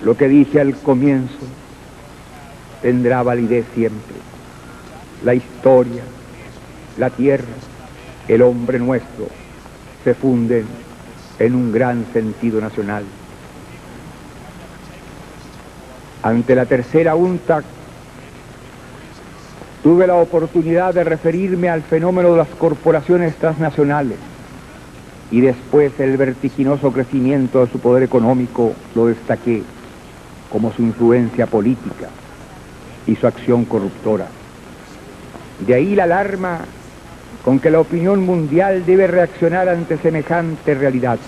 Lo que dije al comienzo tendrá validez siempre. La historia, la tierra, el hombre nuestro se funden en un gran sentido nacional. Ante la tercera UNTAC tuve la oportunidad de referirme al fenómeno de las corporaciones transnacionales y después el vertiginoso crecimiento de su poder económico lo destaqué, como su influencia política y su acción corruptora. De ahí la alarma con que la opinión mundial debe reaccionar ante semejante realidad.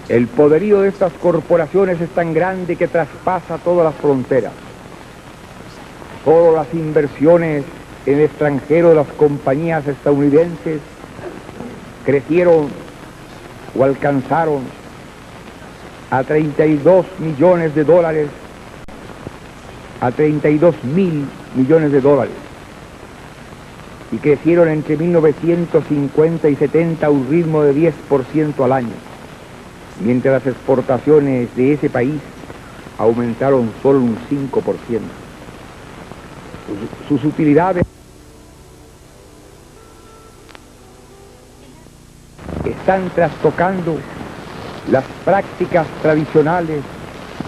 El poderío de estas corporaciones es tan grande que traspasa todas las fronteras. Todas las inversiones en el extranjero de las compañías estadounidenses crecieron o alcanzaron a 32 millones de dólares, a 32.000 millones de dólares, y crecieron entre 1950 y 70 a un ritmo de 10% al año, mientras las exportaciones de ese país aumentaron solo un 5%. Sus utilidades están trastocando las prácticas tradicionales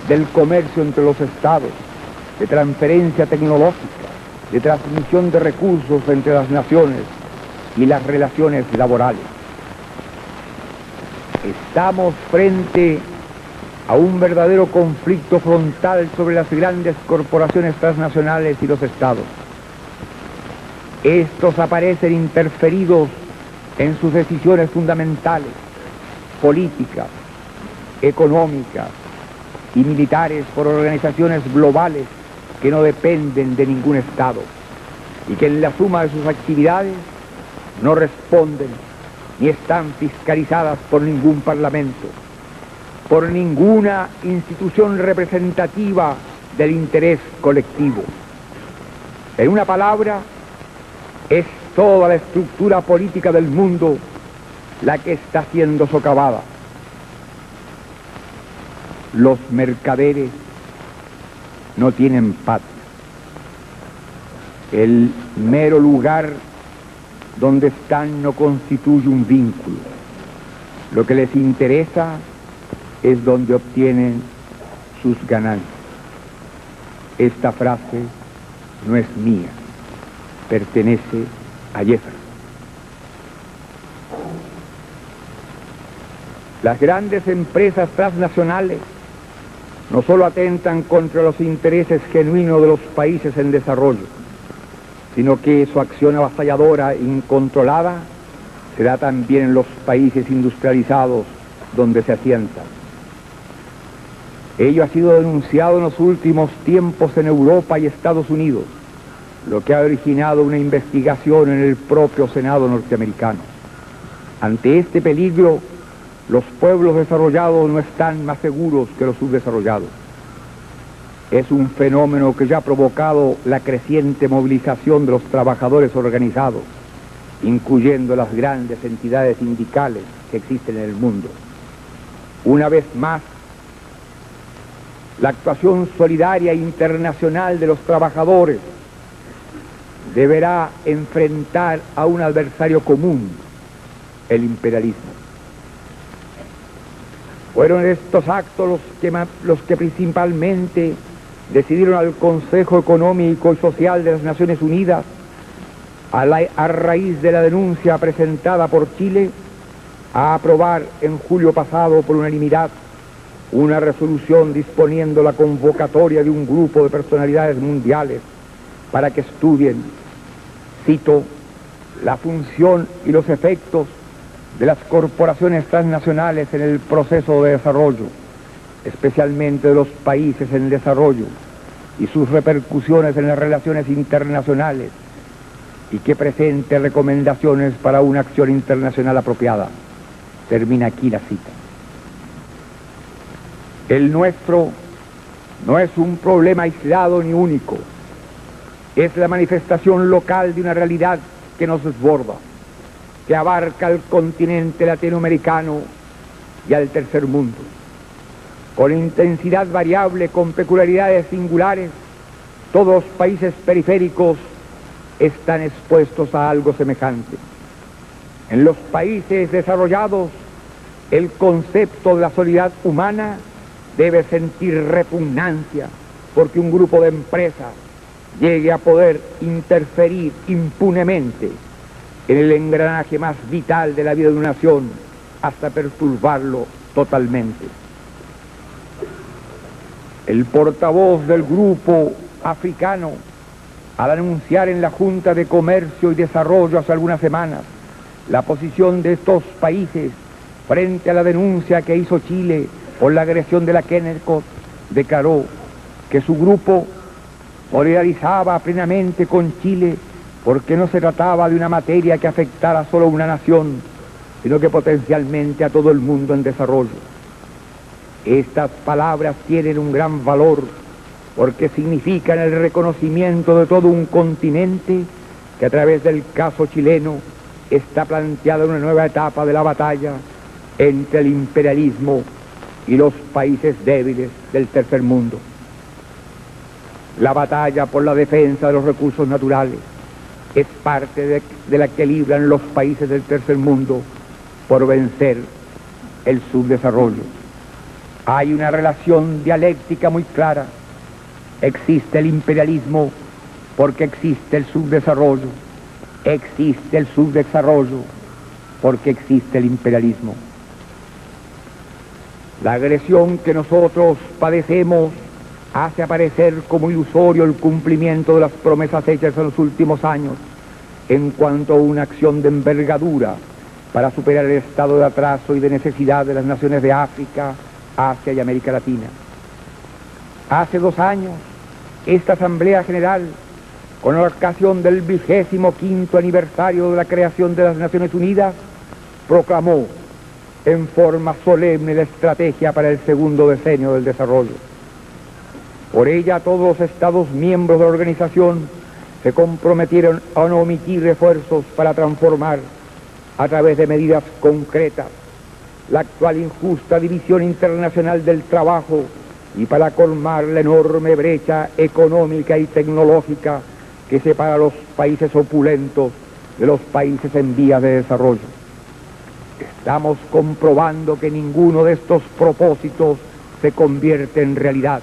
del comercio entre los estados, de transferencia tecnológica, de transmisión de recursos entre las naciones y las relaciones laborales. Estamos frente a un verdadero conflicto frontal sobre las grandes corporaciones transnacionales y los estados. Estos aparecen interferidos en sus decisiones fundamentales, políticas, económicas y militares por organizaciones globales que no dependen de ningún estado y que en la suma de sus actividades no responden ni están fiscalizadas por ningún parlamento, por ninguna institución representativa del interés colectivo. En una palabra, es toda la estructura política del mundo la que está siendo socavada. Los mercaderes no tienen patria. El mero lugar donde están no constituye un vínculo. Lo que les interesa es donde obtienen sus ganancias. Esta frase no es mía, pertenece a Jefferson. Las grandes empresas transnacionales no solo atentan contra los intereses genuinos de los países en desarrollo, sino que su acción avasalladora e incontrolada se da también en los países industrializados donde se asientan. Ello ha sido denunciado en los últimos tiempos en Europa y Estados Unidos, lo que ha originado una investigación en el propio Senado norteamericano. Ante este peligro, los pueblos desarrollados no están más seguros que los subdesarrollados. Es un fenómeno que ya ha provocado la creciente movilización de los trabajadores organizados, incluyendo las grandes entidades sindicales que existen en el mundo. Una vez más, la actuación solidaria internacional de los trabajadores deberá enfrentar a un adversario común, el imperialismo. Fueron estos actos los que principalmente decidieron al Consejo Económico y Social de las Naciones Unidas, a raíz de la denuncia presentada por Chile, a aprobar en julio pasado por unanimidad una resolución disponiendo la convocatoria de un grupo de personalidades mundiales para que estudien, cito, la función y los efectos de las corporaciones transnacionales en el proceso de desarrollo, especialmente de los países en desarrollo, y sus repercusiones en las relaciones internacionales, y que presente recomendaciones para una acción internacional apropiada. Termina aquí la cita. El nuestro no es un problema aislado ni único, es la manifestación local de una realidad que nos desborda, que abarca al continente latinoamericano y al tercer mundo. Con intensidad variable, con peculiaridades singulares, todos los países periféricos están expuestos a algo semejante. En los países desarrollados, el concepto de la solidaridad humana debe sentir repugnancia porque un grupo de empresas llegue a poder interferir impunemente en el engranaje más vital de la vida de una nación hasta perturbarlo totalmente. El portavoz del grupo africano, al anunciar en la Junta de Comercio y Desarrollo hace algunas semanas la posición de estos países frente a la denuncia que hizo Chile por la agresión de la Kennecott, declaró que su grupo solidarizaba plenamente con Chile porque no se trataba de una materia que afectara solo a una nación, sino que potencialmente a todo el mundo en desarrollo. Estas palabras tienen un gran valor porque significan el reconocimiento de todo un continente que a través del caso chileno está planteada una nueva etapa de la batalla entre el imperialismo y los países débiles del tercer mundo. La batalla por la defensa de los recursos naturales es parte de la que libran los países del tercer mundo por vencer el subdesarrollo. Hay una relación dialéctica muy clara. Existe el imperialismo porque existe el subdesarrollo. Existe el subdesarrollo porque existe el imperialismo. La agresión que nosotros padecemos hace aparecer como ilusorio el cumplimiento de las promesas hechas en los últimos años en cuanto a una acción de envergadura para superar el estado de atraso y de necesidad de las naciones de África, Asia y América Latina. Hace 2 años, esta Asamblea General, con ocasión del 25º aniversario de la creación de las Naciones Unidas, proclamó en forma solemne la estrategia para el segundo decenio del desarrollo. Por ella, todos los Estados miembros de la organización se comprometieron a no omitir esfuerzos para transformar, a través de medidas concretas, la actual injusta división internacional del trabajo y para colmar la enorme brecha económica y tecnológica que separa a los países opulentos de los países en vías de desarrollo. Estamos comprobando que ninguno de estos propósitos se convierte en realidad.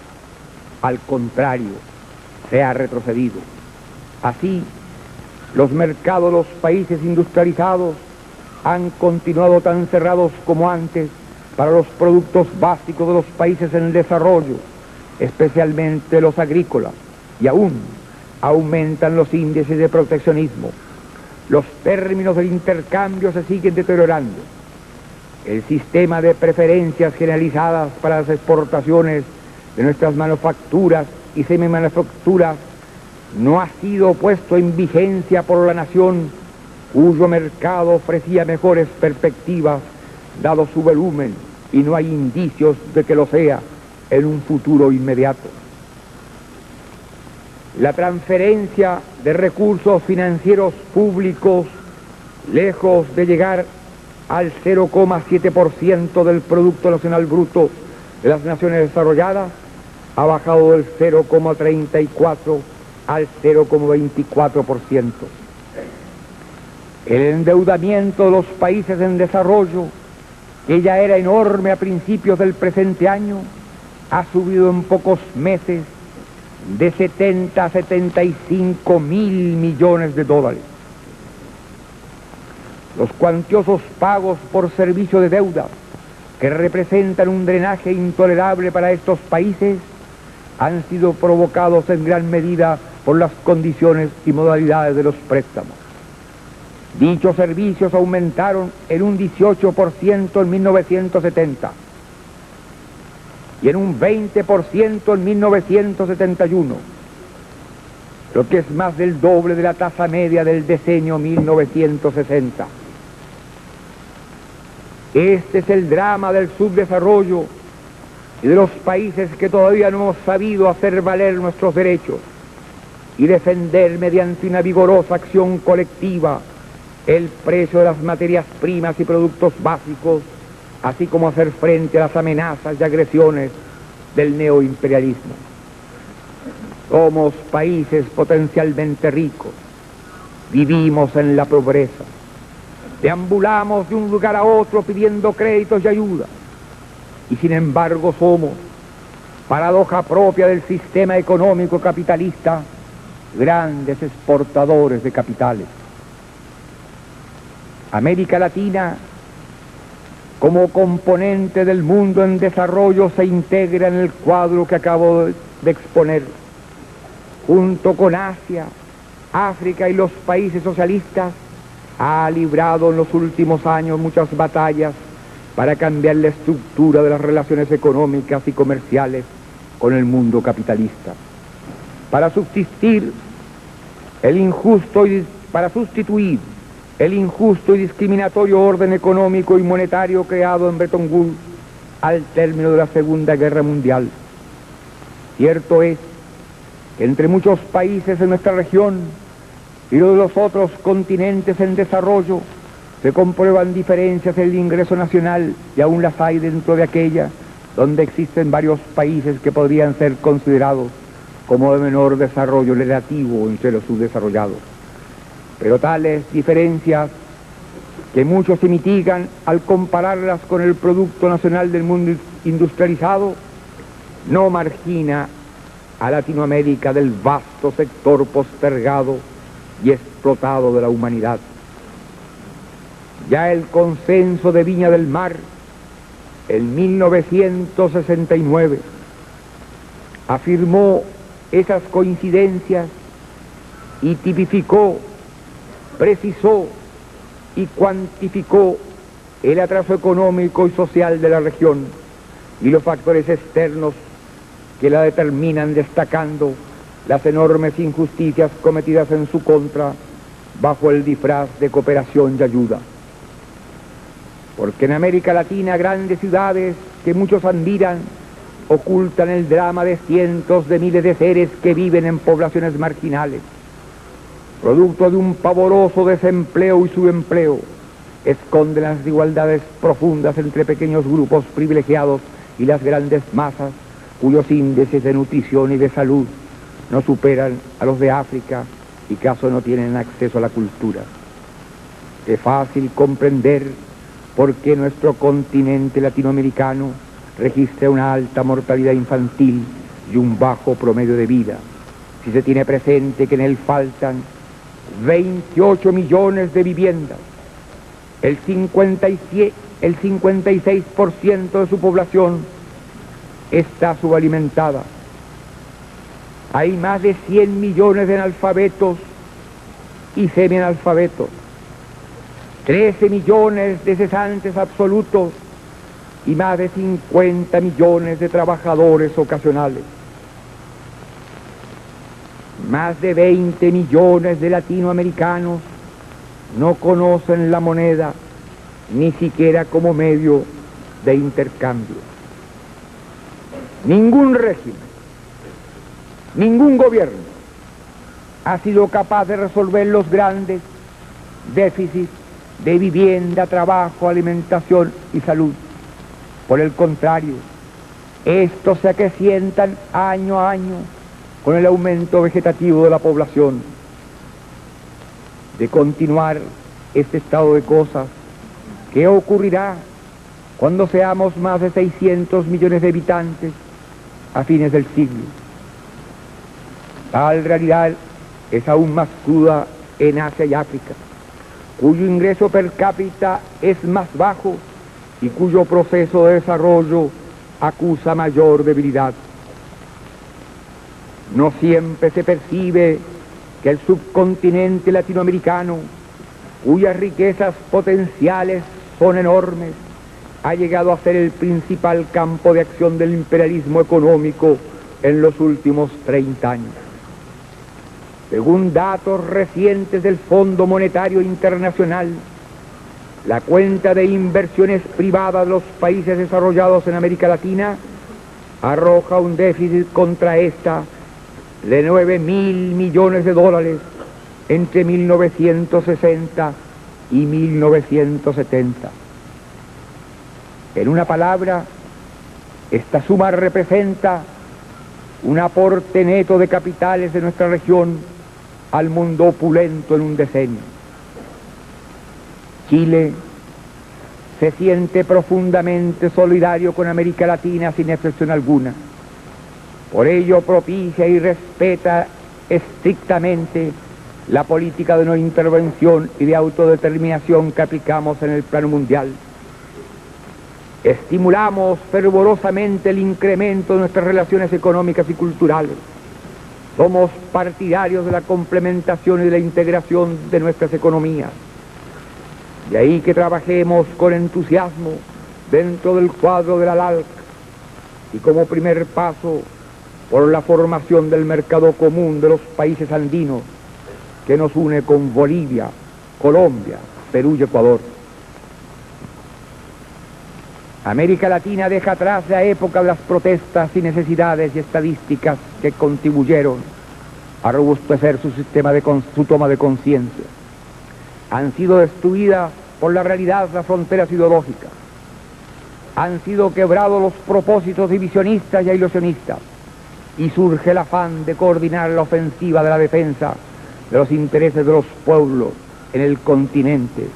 Al contrario, se ha retrocedido. Así, los mercados de los países industrializados han continuado tan cerrados como antes para los productos básicos de los países en desarrollo, especialmente los agrícolas, y aún aumentan los índices de proteccionismo. Los términos del intercambio se siguen deteriorando. El sistema de preferencias generalizadas para las exportaciones de nuestras manufacturas y semimanufacturas no ha sido puesto en vigencia por la nación, cuyo mercado ofrecía mejores perspectivas dado su volumen, y no hay indicios de que lo sea en un futuro inmediato. La transferencia de recursos financieros públicos, lejos de llegar al 0,7% del Producto Nacional Bruto de las naciones desarrolladas, ha bajado del 0,34 al 0,24%. El endeudamiento de los países en desarrollo, que ya era enorme a principios del presente año, ha subido en pocos meses de 70 a 75 mil millones de dólares. Los cuantiosos pagos por servicio de deuda, que representan un drenaje intolerable para estos países, han sido provocados en gran medida por las condiciones y modalidades de los préstamos. Dichos servicios aumentaron en un 18% en 1970 y en un 20% en 1971, lo que es más del doble de la tasa media del decenio 1960. Este es el drama del subdesarrollo y de los países que todavía no hemos sabido hacer valer nuestros derechos y defender mediante una vigorosa acción colectiva el precio de las materias primas y productos básicos, así como hacer frente a las amenazas y agresiones del neoimperialismo. Somos países potencialmente ricos, vivimos en la pobreza, deambulamos de un lugar a otro pidiendo créditos y ayuda, y sin embargo somos, paradoja propia del sistema económico capitalista, grandes exportadores de capitales. América Latina, como componente del mundo en desarrollo, se integra en el cuadro que acabo de exponer. Junto con Asia, África y los países socialistas, ha librado en los últimos años muchas batallas para cambiar la estructura de las relaciones económicas y comerciales con el mundo capitalista. Para sustituir el injusto y discriminatorio orden económico y monetario creado en Bretton Woods al término de la Segunda Guerra Mundial. Cierto es que entre muchos países de nuestra región y de los otros continentes en desarrollo se comprueban diferencias en el ingreso nacional, y aún las hay dentro de aquella donde existen varios países que podrían ser considerados como de menor desarrollo relativo entre los subdesarrollados. Pero tales diferencias, que muchos se mitigan al compararlas con el Producto Nacional del mundo industrializado, no margina a Latinoamérica del vasto sector postergado y explotado de la humanidad. Ya el Consenso de Viña del Mar, en 1969, afirmó esas coincidencias y tipificó, precisó y cuantificó el atraso económico y social de la región y los factores externos que la determinan, destacando las enormes injusticias cometidas en su contra bajo el disfraz de cooperación y ayuda. Porque en América Latina grandes ciudades que muchos admiran ocultan el drama de cientos de miles de seres que viven en poblaciones marginales, producto de un pavoroso desempleo y subempleo. Esconden las desigualdades profundas entre pequeños grupos privilegiados y las grandes masas, cuyos índices de nutrición y de salud no superan a los de África, y caso no tienen acceso a la cultura. Es fácil comprender por qué nuestro continente latinoamericano registra una alta mortalidad infantil y un bajo promedio de vida, si se tiene presente que en él faltan 28 millones de viviendas, el 56% de su población está subalimentada. Hay más de 100 millones de analfabetos y semianalfabetos, 13 millones de cesantes absolutos y más de 50 millones de trabajadores ocasionales. Más de 20 millones de latinoamericanos no conocen la moneda ni siquiera como medio de intercambio. Ningún régimen, ningún gobierno ha sido capaz de resolver los grandes déficits de vivienda, trabajo, alimentación y salud. Por el contrario, estos se acrecientan año a año con el aumento vegetativo de la población. De continuar este estado de cosas, ¿qué ocurrirá cuando seamos más de 600 millones de habitantes a fines del siglo? Tal realidad es aún más cruda en Asia y África, cuyo ingreso per cápita es más bajo y cuyo proceso de desarrollo acusa mayor debilidad. No siempre se percibe que el subcontinente latinoamericano, cuyas riquezas potenciales son enormes, ha llegado a ser el principal campo de acción del imperialismo económico en los últimos 30 años. Según datos recientes del Fondo Monetario Internacional, la cuenta de inversiones privadas de los países desarrollados en América Latina arroja un déficit contra esta de 9.000 millones de dólares entre 1960 y 1970. En una palabra, esta suma representa un aporte neto de capitales de nuestra región al mundo opulento en un decenio. Chile se siente profundamente solidario con América Latina sin excepción alguna. Por ello propicia y respeta estrictamente la política de no intervención y de autodeterminación que aplicamos en el plano mundial. Estimulamos fervorosamente el incremento de nuestras relaciones económicas y culturales. Somos partidarios de la complementación y de la integración de nuestras economías. De ahí que trabajemos con entusiasmo dentro del cuadro de la LALC y como primer paso por la formación del mercado común de los países andinos que nos une con Bolivia, Colombia, Perú y Ecuador. América Latina deja atrás la época de las protestas y necesidades y estadísticas que contribuyeron a robustecer su sistema su toma de conciencia. Han sido destruidas por la realidad las fronteras ideológicas. Han sido quebrados los propósitos divisionistas y ilusionistas. Y surge el afán de coordinar la ofensiva de la defensa de los intereses de los pueblos en el continente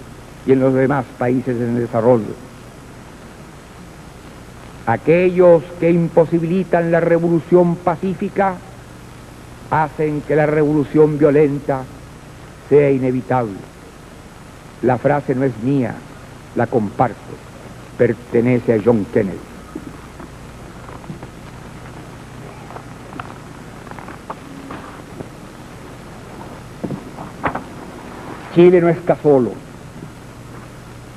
y en los demás países en desarrollo. Aquellos que imposibilitan la revolución pacífica hacen que la revolución violenta sea inevitable. La frase no es mía, la comparto, pertenece a John Kennedy. Chile no está solo,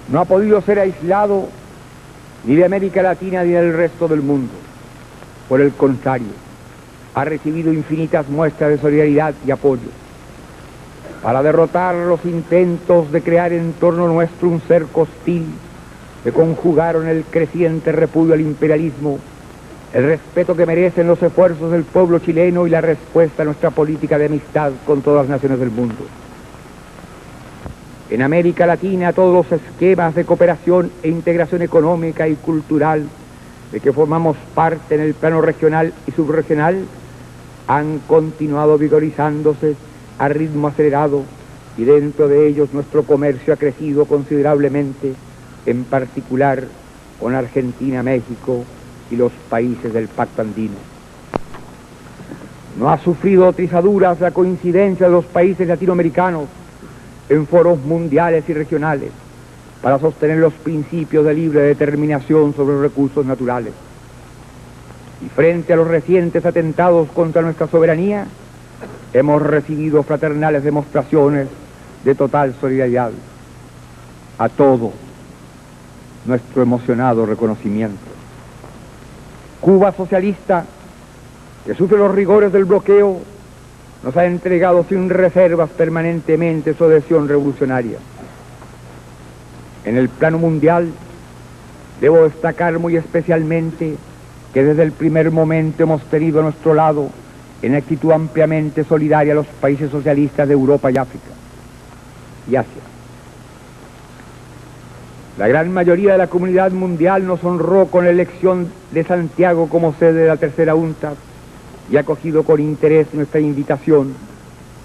no ha podido ser aislado ni de América Latina ni del resto del mundo. Por el contrario, ha recibido infinitas muestras de solidaridad y apoyo. Para derrotar los intentos de crear en torno nuestro un cerco hostil, que conjugaron el creciente repudio al imperialismo, el respeto que merecen los esfuerzos del pueblo chileno y la respuesta a nuestra política de amistad con todas las naciones del mundo. En América Latina todos los esquemas de cooperación e integración económica y cultural de que formamos parte en el plano regional y subregional han continuado vigorizándose a ritmo acelerado y dentro de ellos nuestro comercio ha crecido considerablemente, en particular con Argentina, México y los países del Pacto Andino. No ha sufrido trizaduras la coincidencia de los países latinoamericanos en foros mundiales y regionales para sostener los principios de libre determinación sobre los recursos naturales. Y frente a los recientes atentados contra nuestra soberanía, hemos recibido fraternales demostraciones de total solidaridad. A todo nuestro emocionado reconocimiento. Cuba socialista, que sufre los rigores del bloqueo, nos ha entregado sin reservas permanentemente su adhesión revolucionaria. En el plano mundial, debo destacar muy especialmente que desde el primer momento hemos tenido a nuestro lado, en actitud ampliamente solidaria, a los países socialistas de Europa y África y Asia. La gran mayoría de la comunidad mundial nos honró con la elección de Santiago como sede de la tercera UNCTAD y ha acogido con interés nuestra invitación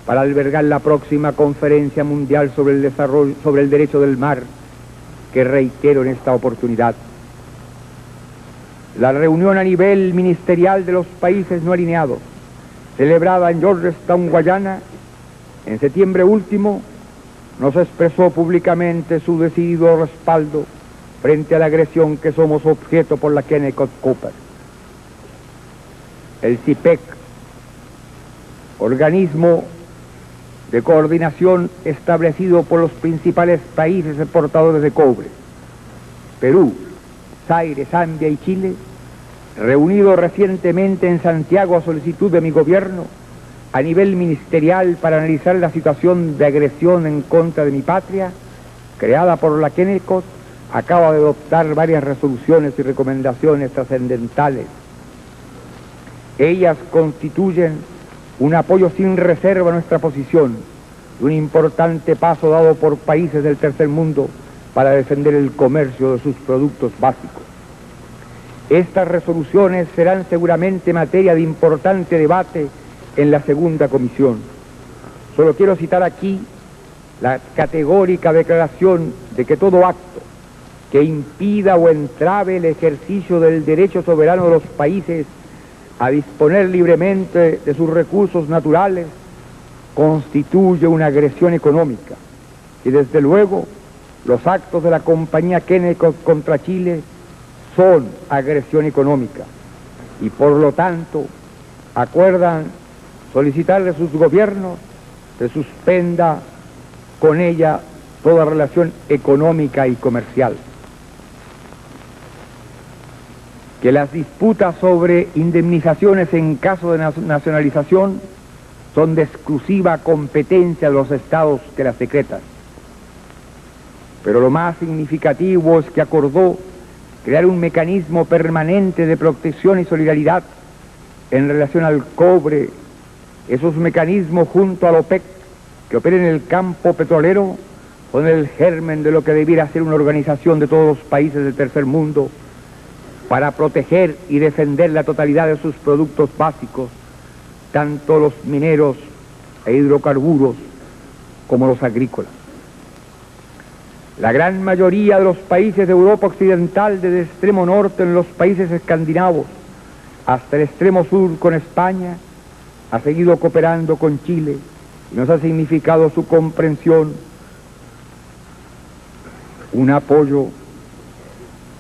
para albergar la próxima conferencia mundial sobre el desarrollo, sobre el derecho del mar, que reitero en esta oportunidad. La reunión a nivel ministerial de los países no alineados, celebrada en Georgetown, Guayana, en septiembre último, nos expresó públicamente su decidido respaldo frente a la agresión que somos objeto por la Kennecott Cooper. El CIPEC, organismo de coordinación establecido por los principales países exportadores de cobre, Perú, Zaire, Zambia y Chile, reunido recientemente en Santiago a solicitud de mi gobierno, a nivel ministerial para analizar la situación de agresión en contra de mi patria, creada por la Kennecott, acaba de adoptar varias resoluciones y recomendaciones trascendentales. Ellas constituyen un apoyo sin reserva a nuestra posición y un importante paso dado por países del tercer mundo para defender el comercio de sus productos básicos. Estas resoluciones serán seguramente materia de importante debate en la segunda comisión. Solo quiero citar aquí la categórica declaración de que todo acto que impida o entrave el ejercicio del derecho soberano de los países a disponer libremente de sus recursos naturales constituye una agresión económica, y desde luego los actos de la compañía Kennecott contra Chile son agresión económica, y por lo tanto acuerdan solicitarle a sus gobiernos que suspenda con ella toda relación económica y comercial. Que las disputas sobre indemnizaciones en caso de nacionalización son de exclusiva competencia de los estados que las decretan. Pero lo más significativo es que acordó crear un mecanismo permanente de protección y solidaridad en relación al cobre. Esos mecanismos junto al OPEC que opera en el campo petrolero son el germen de lo que debiera ser una organización de todos los países del tercer mundo para proteger y defender la totalidad de sus productos básicos, tanto los mineros e hidrocarburos como los agrícolas. La gran mayoría de los países de Europa Occidental, desde el extremo norte en los países escandinavos hasta el extremo sur con España, ha seguido cooperando con Chile y nos ha significado su comprensión, un apoyo,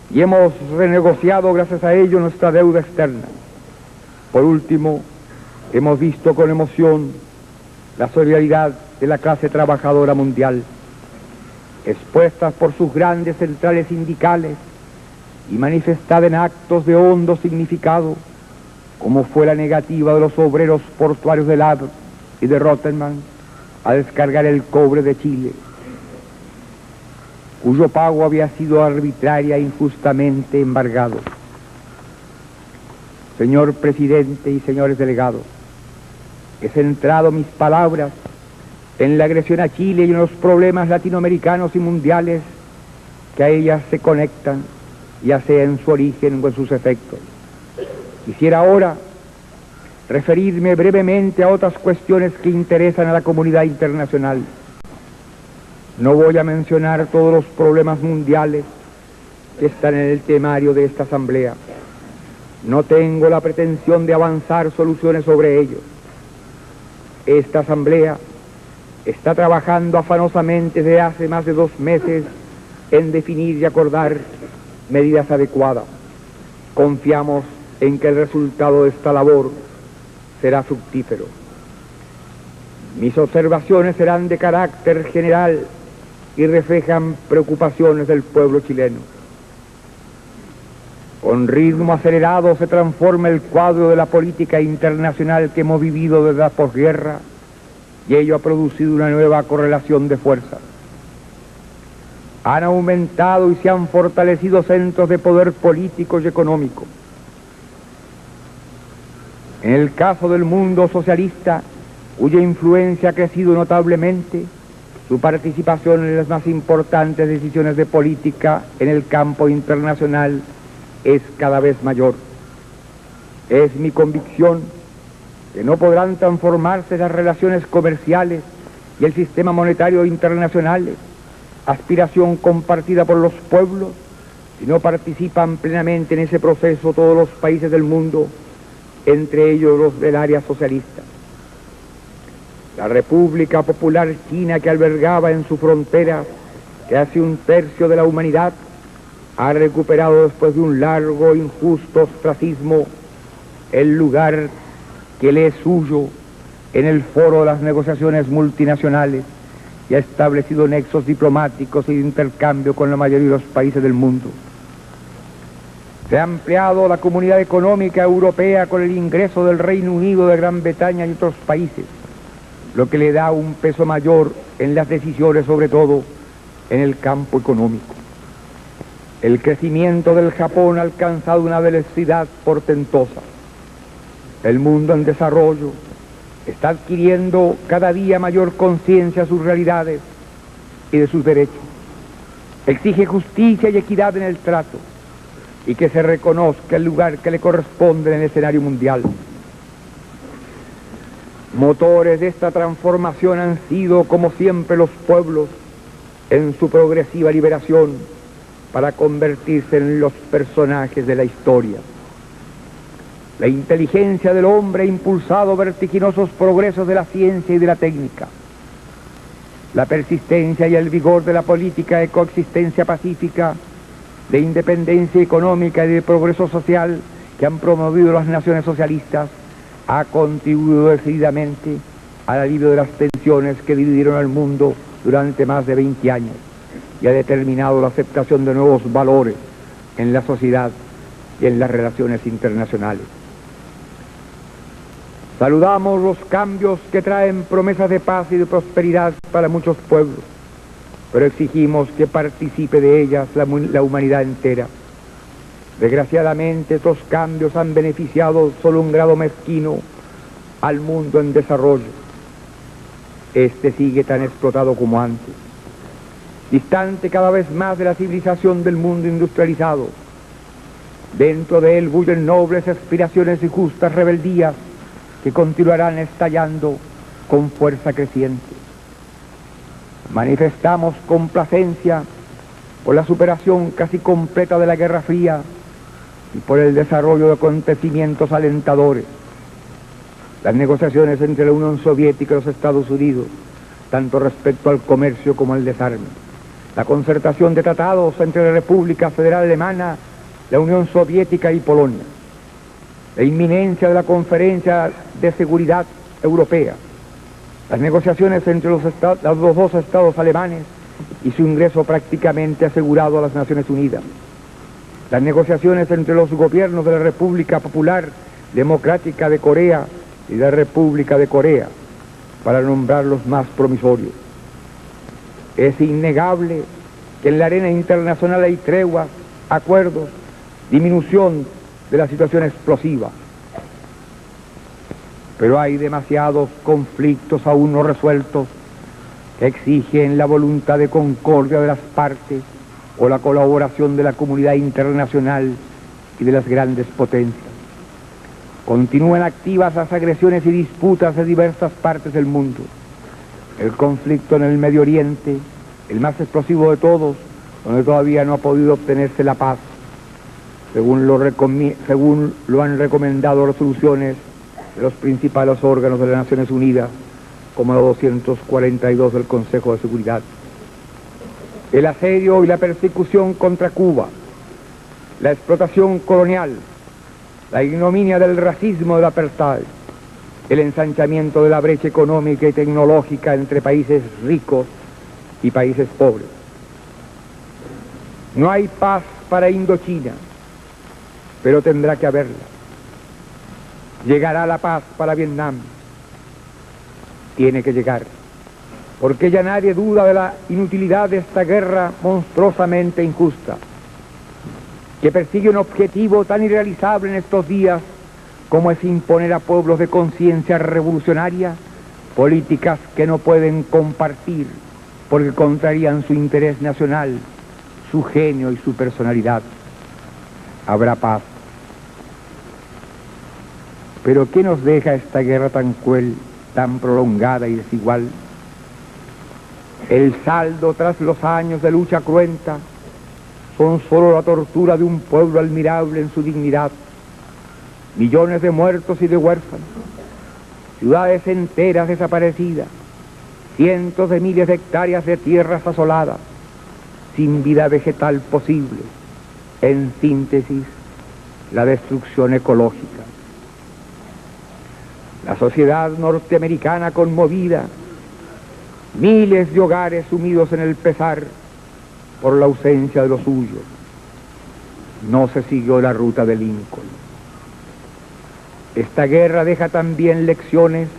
y hemos renegociado gracias a ello nuestra deuda externa. Por último, hemos visto con emoción la solidaridad de la clase trabajadora mundial, expuestas por sus grandes centrales sindicales y manifestada en actos de hondo significado, como fue la negativa de los obreros portuarios de Lab y de Rotterdam a descargar el cobre de Chile, cuyo pago había sido arbitraria e injustamente embargado. Señor presidente y señores delegados, he centrado mis palabras en la agresión a Chile y en los problemas latinoamericanos y mundiales que a ellas se conectan, ya sea en su origen o en sus efectos. Quisiera ahora referirme brevemente a otras cuestiones que interesan a la comunidad internacional. No voy a mencionar todos los problemas mundiales que están en el temario de esta asamblea. No tengo la pretensión de avanzar soluciones sobre ellos. Esta asamblea está trabajando afanosamente desde hace más de 2 meses en definir y acordar medidas adecuadas. Confiamos en que el resultado de esta labor será fructífero. Mis observaciones serán de carácter general y reflejan preocupaciones del pueblo chileno. Con ritmo acelerado se transforma el cuadro de la política internacional que hemos vivido desde la posguerra, y ello ha producido una nueva correlación de fuerzas. Han aumentado y se han fortalecido centros de poder político y económico. En el caso del mundo socialista, cuya influencia ha crecido notablemente, su participación en las más importantes decisiones de política en el campo internacional es cada vez mayor. Es mi convicción que no podrán transformarse las relaciones comerciales y el sistema monetario internacional, aspiración compartida por los pueblos, si no participan plenamente en ese proceso todos los países del mundo, entre ellos los del área socialista. La República Popular China, que albergaba en su frontera casi 1/3 de la humanidad, ha recuperado después de un largo e injusto ostracismo el lugar que le es suyo en el foro de las negociaciones multinacionales y ha establecido nexos diplomáticos y de intercambio con la mayoría de los países del mundo. Se ha ampliado la comunidad económica europea con el ingreso del Reino Unido, de Gran Bretaña y otros países, lo que le da un peso mayor en las decisiones, sobre todo en el campo económico. El crecimiento del Japón ha alcanzado una velocidad portentosa. El mundo en desarrollo está adquiriendo cada día mayor conciencia de sus realidades y de sus derechos. Exige justicia y equidad en el trato y que se reconozca el lugar que le corresponde en el escenario mundial. Motores de esta transformación han sido, como siempre, los pueblos en su progresiva liberación para convertirse en los personajes de la historia. La inteligencia del hombre ha impulsado vertiginosos progresos de la ciencia y de la técnica. La persistencia y el vigor de la política de coexistencia pacífica, de independencia económica y de progreso social que han promovido las naciones socialistas ha contribuido decididamente al alivio de las tensiones que dividieron al mundo durante más de 20 años y ha determinado la aceptación de nuevos valores en la sociedad y en las relaciones internacionales. Saludamos los cambios que traen promesas de paz y de prosperidad para muchos pueblos, pero exigimos que participe de ellas la humanidad entera. Desgraciadamente, estos cambios han beneficiado solo un grado mezquino al mundo en desarrollo. Este sigue tan explotado como antes, distante cada vez más de la civilización del mundo industrializado. Dentro de él bullen nobles aspiraciones y justas rebeldías que continuarán estallando con fuerza creciente. Manifestamos complacencia por la superación casi completa de la Guerra Fría y por el desarrollo de acontecimientos alentadores. Las negociaciones entre la Unión Soviética y los Estados Unidos, tanto respecto al comercio como al desarme. La concertación de tratados entre la República Federal Alemana, la Unión Soviética y Polonia. La inminencia de la Conferencia de Seguridad Europea. Las negociaciones entre los dos estados alemanes y su ingreso prácticamente asegurado a las Naciones Unidas. Las negociaciones entre los gobiernos de la República Popular Democrática de Corea y de la República de Corea, para nombrar los más promisorios. Es innegable que en la arena internacional hay treguas, acuerdos, disminución de la situación explosiva. Pero hay demasiados conflictos aún no resueltos que exigen la voluntad de concordia de las partes o la colaboración de la comunidad internacional y de las grandes potencias. Continúan activas las agresiones y disputas de diversas partes del mundo. El conflicto en el Medio Oriente, el más explosivo de todos, donde todavía no ha podido obtenerse la paz, según lo han recomendado resoluciones de los principales órganos de las Naciones Unidas, como la 242 del Consejo de Seguridad. El asedio y la persecución contra Cuba, la explotación colonial, la ignominia del racismo del apartheid, el ensanchamiento de la brecha económica y tecnológica entre países ricos y países pobres. No hay paz para Indochina, pero tendrá que haberla. Llegará la paz para Vietnam. Tiene que llegar, porque ya nadie duda de la inutilidad de esta guerra monstruosamente injusta, que persigue un objetivo tan irrealizable en estos días como es imponer a pueblos de conciencia revolucionaria políticas que no pueden compartir porque contrarían su interés nacional, su genio y su personalidad. Habrá paz. Pero ¿qué nos deja esta guerra tan cruel, tan prolongada y desigual? El saldo tras los años de lucha cruenta son solo la tortura de un pueblo admirable en su dignidad, millones de muertos y de huérfanos, ciudades enteras desaparecidas, cientos de miles de hectáreas de tierras asoladas, sin vida vegetal posible, en síntesis, la destrucción ecológica. La sociedad norteamericana conmovida, miles de hogares sumidos en el pesar por la ausencia de los suyos. No se siguió la ruta de Lincoln. Esta guerra deja también lecciones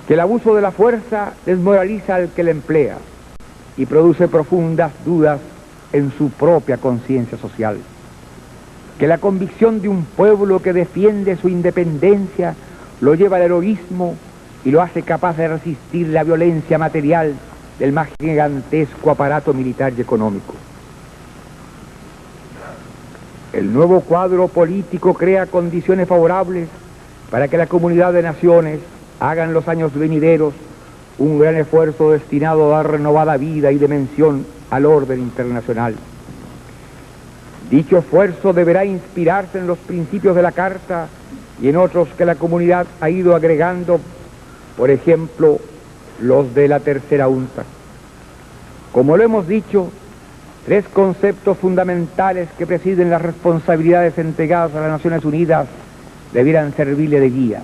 que el abuso de la fuerza desmoraliza al que la emplea y produce profundas dudas en su propia conciencia social. Que la convicción de un pueblo que defiende su independencia lo lleva al heroísmo y lo hace capaz de resistir la violencia material del más gigantesco aparato militar y económico. El nuevo cuadro político crea condiciones favorables para que la comunidad de naciones haga en los años venideros un gran esfuerzo destinado a dar renovada vida y dimensión al orden internacional. Dicho esfuerzo deberá inspirarse en los principios de la Carta y en otros que la comunidad ha ido agregando, por ejemplo, los de la tercera UNCTAD. Como lo hemos dicho, tres conceptos fundamentales que presiden las responsabilidades entregadas a las Naciones Unidas debieran servirle de guía.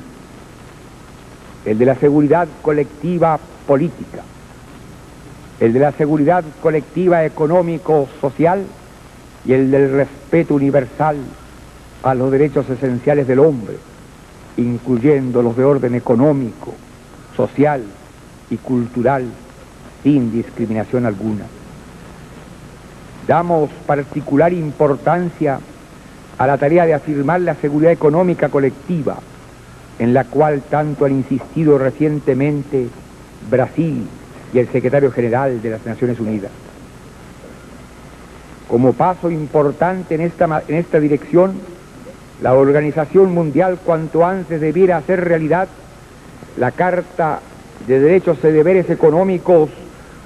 El de la seguridad colectiva política, el de la seguridad colectiva económico-social y el del respeto universal a los derechos esenciales del hombre, incluyendo los de orden económico, social y cultural, sin discriminación alguna. Damos particular importancia a la tarea de afirmar la seguridad económica colectiva, en la cual tanto han insistido recientemente Brasil y el secretario general de las Naciones Unidas. Como paso importante en esta dirección, la Organización Mundial cuanto antes debiera hacer realidad la Carta de Derechos y Deberes Económicos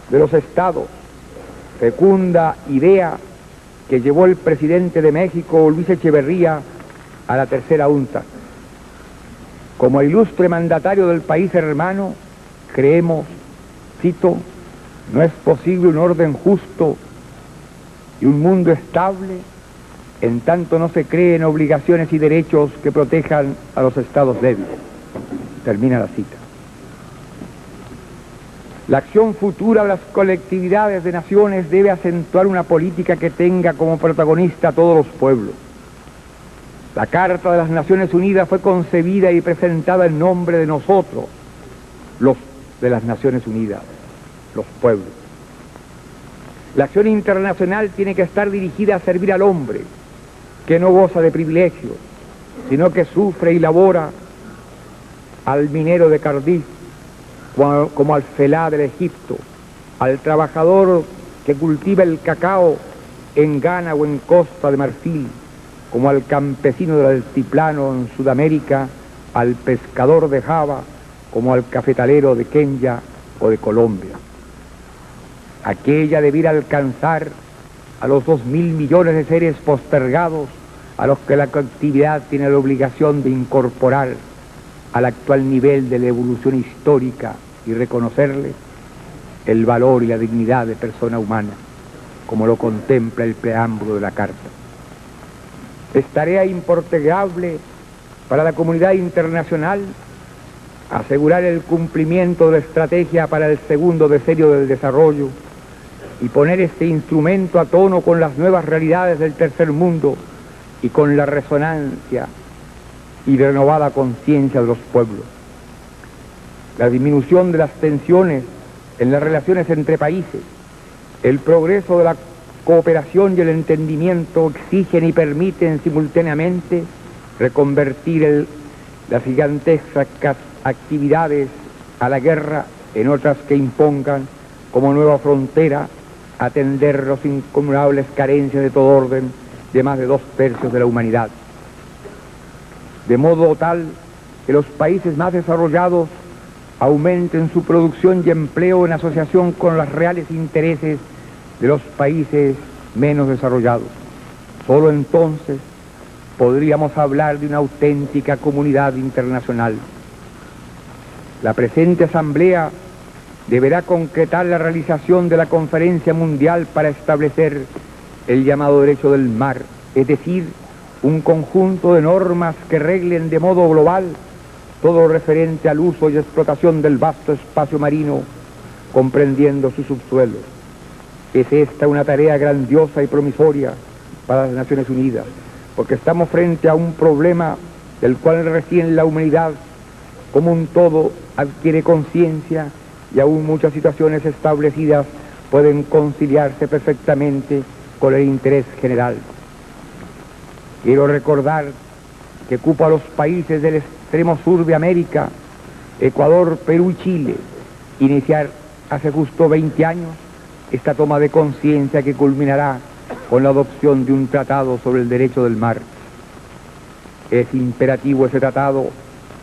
de los Estados, fecunda idea que llevó el presidente de México, Luis Echeverría, a la tercera UNCTAD. Como ilustre mandatario del país hermano, creemos, cito, no es posible un orden justo y un mundo estable en tanto no se creen obligaciones y derechos que protejan a los estados débiles. Termina la cita. La acción futura de las colectividades de naciones debe acentuar una política que tenga como protagonista a todos los pueblos. La Carta de las Naciones Unidas fue concebida y presentada en nombre de nosotros, los de las Naciones Unidas, los pueblos. La acción internacional tiene que estar dirigida a servir al hombre, que no goza de privilegios, sino que sufre y labora, al minero de Cardiff, como al felá del Egipto, al trabajador que cultiva el cacao en Ghana o en Costa de Marfil, como al campesino del altiplano en Sudamérica, al pescador de Java, como al cafetalero de Kenia o de Colombia. Aquella debiera alcanzar a los 2.000 millones de seres postergados a los que la colectividad tiene la obligación de incorporar al actual nivel de la evolución histórica y reconocerles el valor y la dignidad de persona humana, como lo contempla el preámbulo de la Carta. Es tarea impostergable para la comunidad internacional asegurar el cumplimiento de la estrategia para el segundo decenio del desarrollo y poner este instrumento a tono con las nuevas realidades del tercer mundo y con la resonancia y renovada conciencia de los pueblos. La disminución de las tensiones en las relaciones entre países, el progreso de la cooperación y el entendimiento exigen y permiten simultáneamente reconvertir las gigantescas actividades a la guerra en otras que impongan como nueva frontera atender las inconmensurables carencias de todo orden de más de 2/3 de la humanidad. De modo tal que los países más desarrollados aumenten su producción y empleo en asociación con los reales intereses de los países menos desarrollados. Solo entonces podríamos hablar de una auténtica comunidad internacional. La presente asamblea deberá concretar la realización de la Conferencia Mundial para establecer el llamado derecho del mar, es decir, un conjunto de normas que reglen de modo global todo lo referente al uso y explotación del vasto espacio marino, comprendiendo su subsuelo. Es esta una tarea grandiosa y promisoria para las Naciones Unidas, porque estamos frente a un problema del cual recién la humanidad como un todo adquiere conciencia y aún muchas situaciones establecidas pueden conciliarse perfectamente con el interés general. Quiero recordar que cupo a los países del extremo sur de América, Ecuador, Perú y Chile, iniciar hace justo 20 años esta toma de conciencia que culminará con la adopción de un tratado sobre el derecho del mar. Es imperativo ese tratado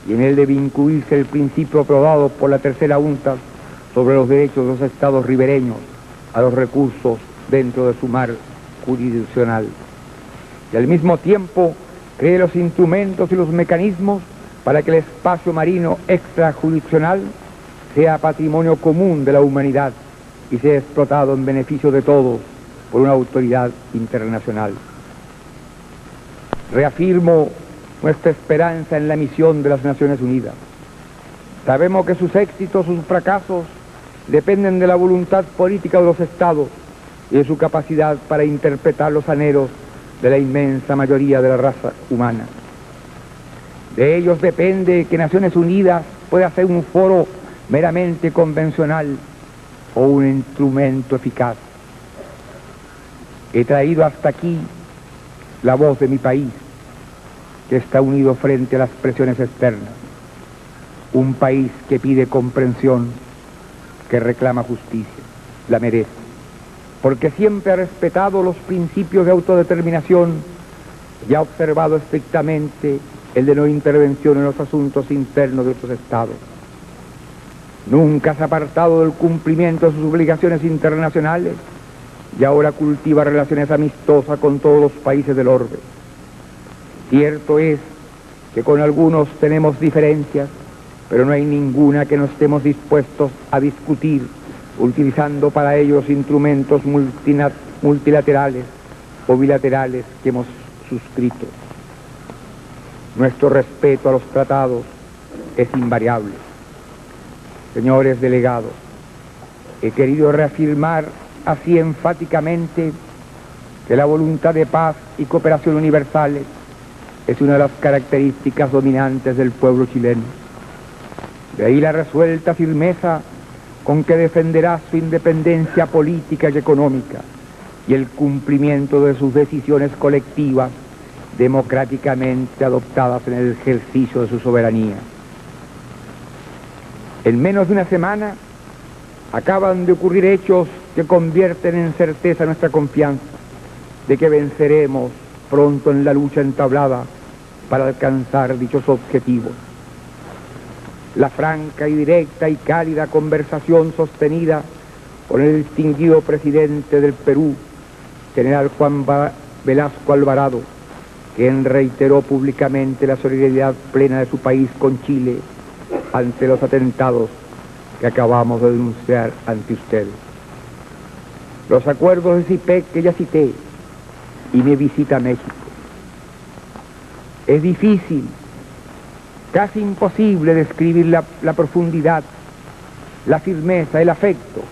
y en él debe incluirse el principio aprobado por la tercera UNCTAD sobre los derechos de los estados ribereños a los recursos dentro de su mar jurisdiccional. Y al mismo tiempo cree los instrumentos y los mecanismos para que el espacio marino extrajurisdiccional sea patrimonio común de la humanidad y sea explotado en beneficio de todos por una autoridad internacional. Reafirmo nuestra esperanza en la misión de las Naciones Unidas. Sabemos que sus éxitos o sus fracasos dependen de la voluntad política de los Estados y de su capacidad para interpretar los anhelos de la inmensa mayoría de la raza humana. De ellos depende que Naciones Unidas pueda ser un foro meramente convencional o un instrumento eficaz. He traído hasta aquí la voz de mi país, que está unido frente a las presiones externas. Un país que pide comprensión, que reclama justicia, la merece, porque siempre ha respetado los principios de autodeterminación y ha observado estrictamente el de no intervención en los asuntos internos de otros estados. Nunca se ha apartado del cumplimiento de sus obligaciones internacionales y ahora cultiva relaciones amistosas con todos los países del orbe. Cierto es que con algunos tenemos diferencias, pero no hay ninguna que no estemos dispuestos a discutir, utilizando para ellos instrumentos multilaterales o bilaterales que hemos suscrito. Nuestro respeto a los tratados es invariable. Señores delegados, he querido reafirmar así enfáticamente que la voluntad de paz y cooperación universales es una de las características dominantes del pueblo chileno. De ahí la resuelta firmeza con que defenderá su independencia política y económica y el cumplimiento de sus decisiones colectivas democráticamente adoptadas en el ejercicio de su soberanía. En menos de una semana acaban de ocurrir hechos que convierten en certeza nuestra confianza de que venceremos pronto en la lucha entablada para alcanzar dichos objetivos. La franca y directa y cálida conversación sostenida con el distinguido presidente del Perú, general Juan Velasco Alvarado, quien reiteró públicamente la solidaridad plena de su país con Chile ante los atentados que acabamos de denunciar ante ustedes. Los acuerdos de CIPEC que ya cité y mi visita a México. Es difícil, casi imposible describir la profundidad, la firmeza, el afecto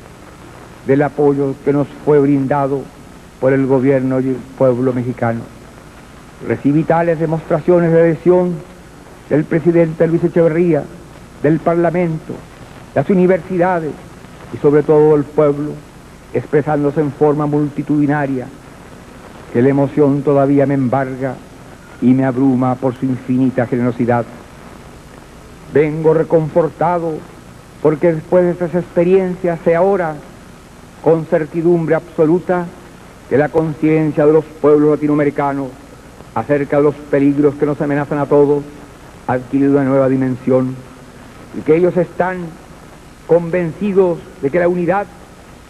del apoyo que nos fue brindado por el gobierno y el pueblo mexicano. Recibí tales demostraciones de adhesión del presidente Luis Echeverría, del Parlamento, las universidades y sobre todo el pueblo, expresándose en forma multitudinaria, que la emoción todavía me embarga y me abruma por su infinita generosidad. Vengo reconfortado porque después de estas experiencias sé ahora, con certidumbre absoluta, que la conciencia de los pueblos latinoamericanos acerca de los peligros que nos amenazan a todos ha adquirido una nueva dimensión y que ellos están convencidos de que la unidad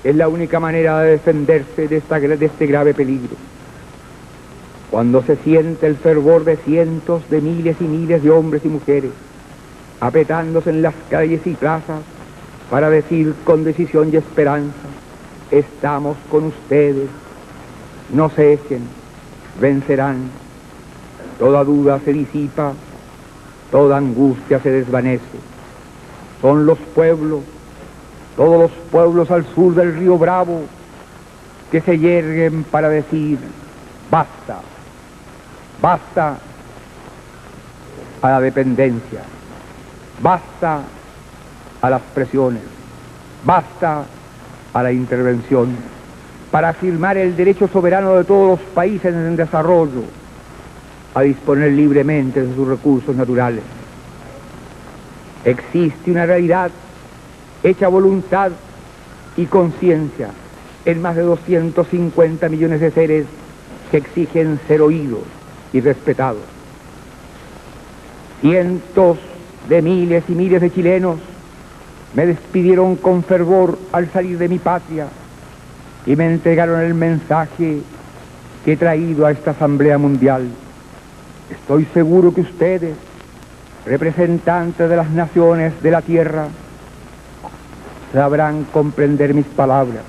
es la única manera de defenderse de este grave peligro. Cuando se siente el fervor de cientos de miles y miles de hombres y mujeres apretándose en las calles y plazas para decir con decisión y esperanza: estamos con ustedes, no cesen, vencerán. Toda duda se disipa, toda angustia se desvanece. Son los pueblos, todos los pueblos al sur del río Bravo, que se yerguen para decir: basta, basta a la dependencia, basta a las presiones, basta a la intervención, para afirmar el derecho soberano de todos los países en desarrollo a disponer libremente de sus recursos naturales. Existe una realidad hecha voluntad y conciencia en más de 250 millones de seres que exigen ser oídos y respetados. Cientos de miles y miles de chilenos me despidieron con fervor al salir de mi patria y me entregaron el mensaje que he traído a esta Asamblea Mundial. Estoy seguro que ustedes, representantes de las naciones de la tierra, sabrán comprender mis palabras.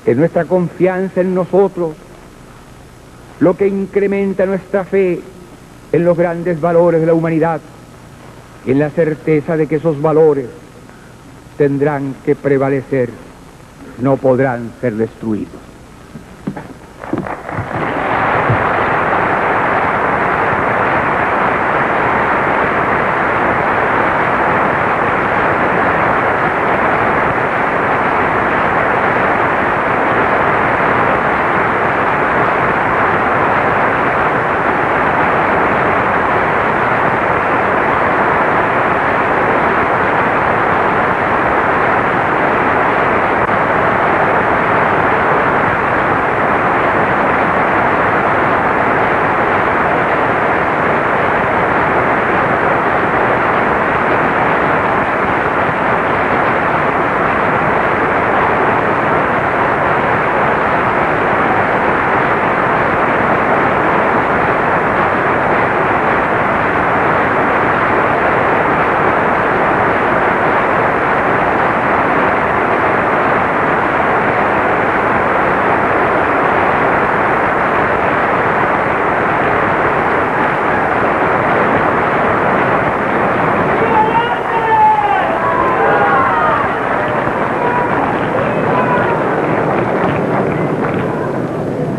Es nuestra confianza en nosotros lo que incrementa nuestra fe en los grandes valores de la humanidad y en la certeza de que esos valores tendrán que prevalecer, no podrán ser destruidos.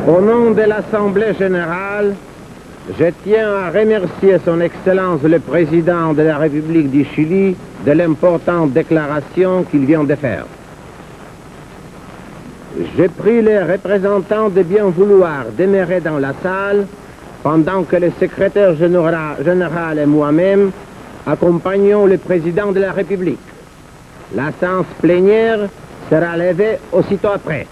Au nom de l'Assemblée générale, je tiens à remercier Son Excellence le Président de la République du Chili de l'importante déclaration qu'il vient de faire. J'ai pris les représentants de bien vouloir demeurer dans la salle pendant que le secrétaire général et moi-même accompagnons le Président de la République. La séance plénière sera levée aussitôt après.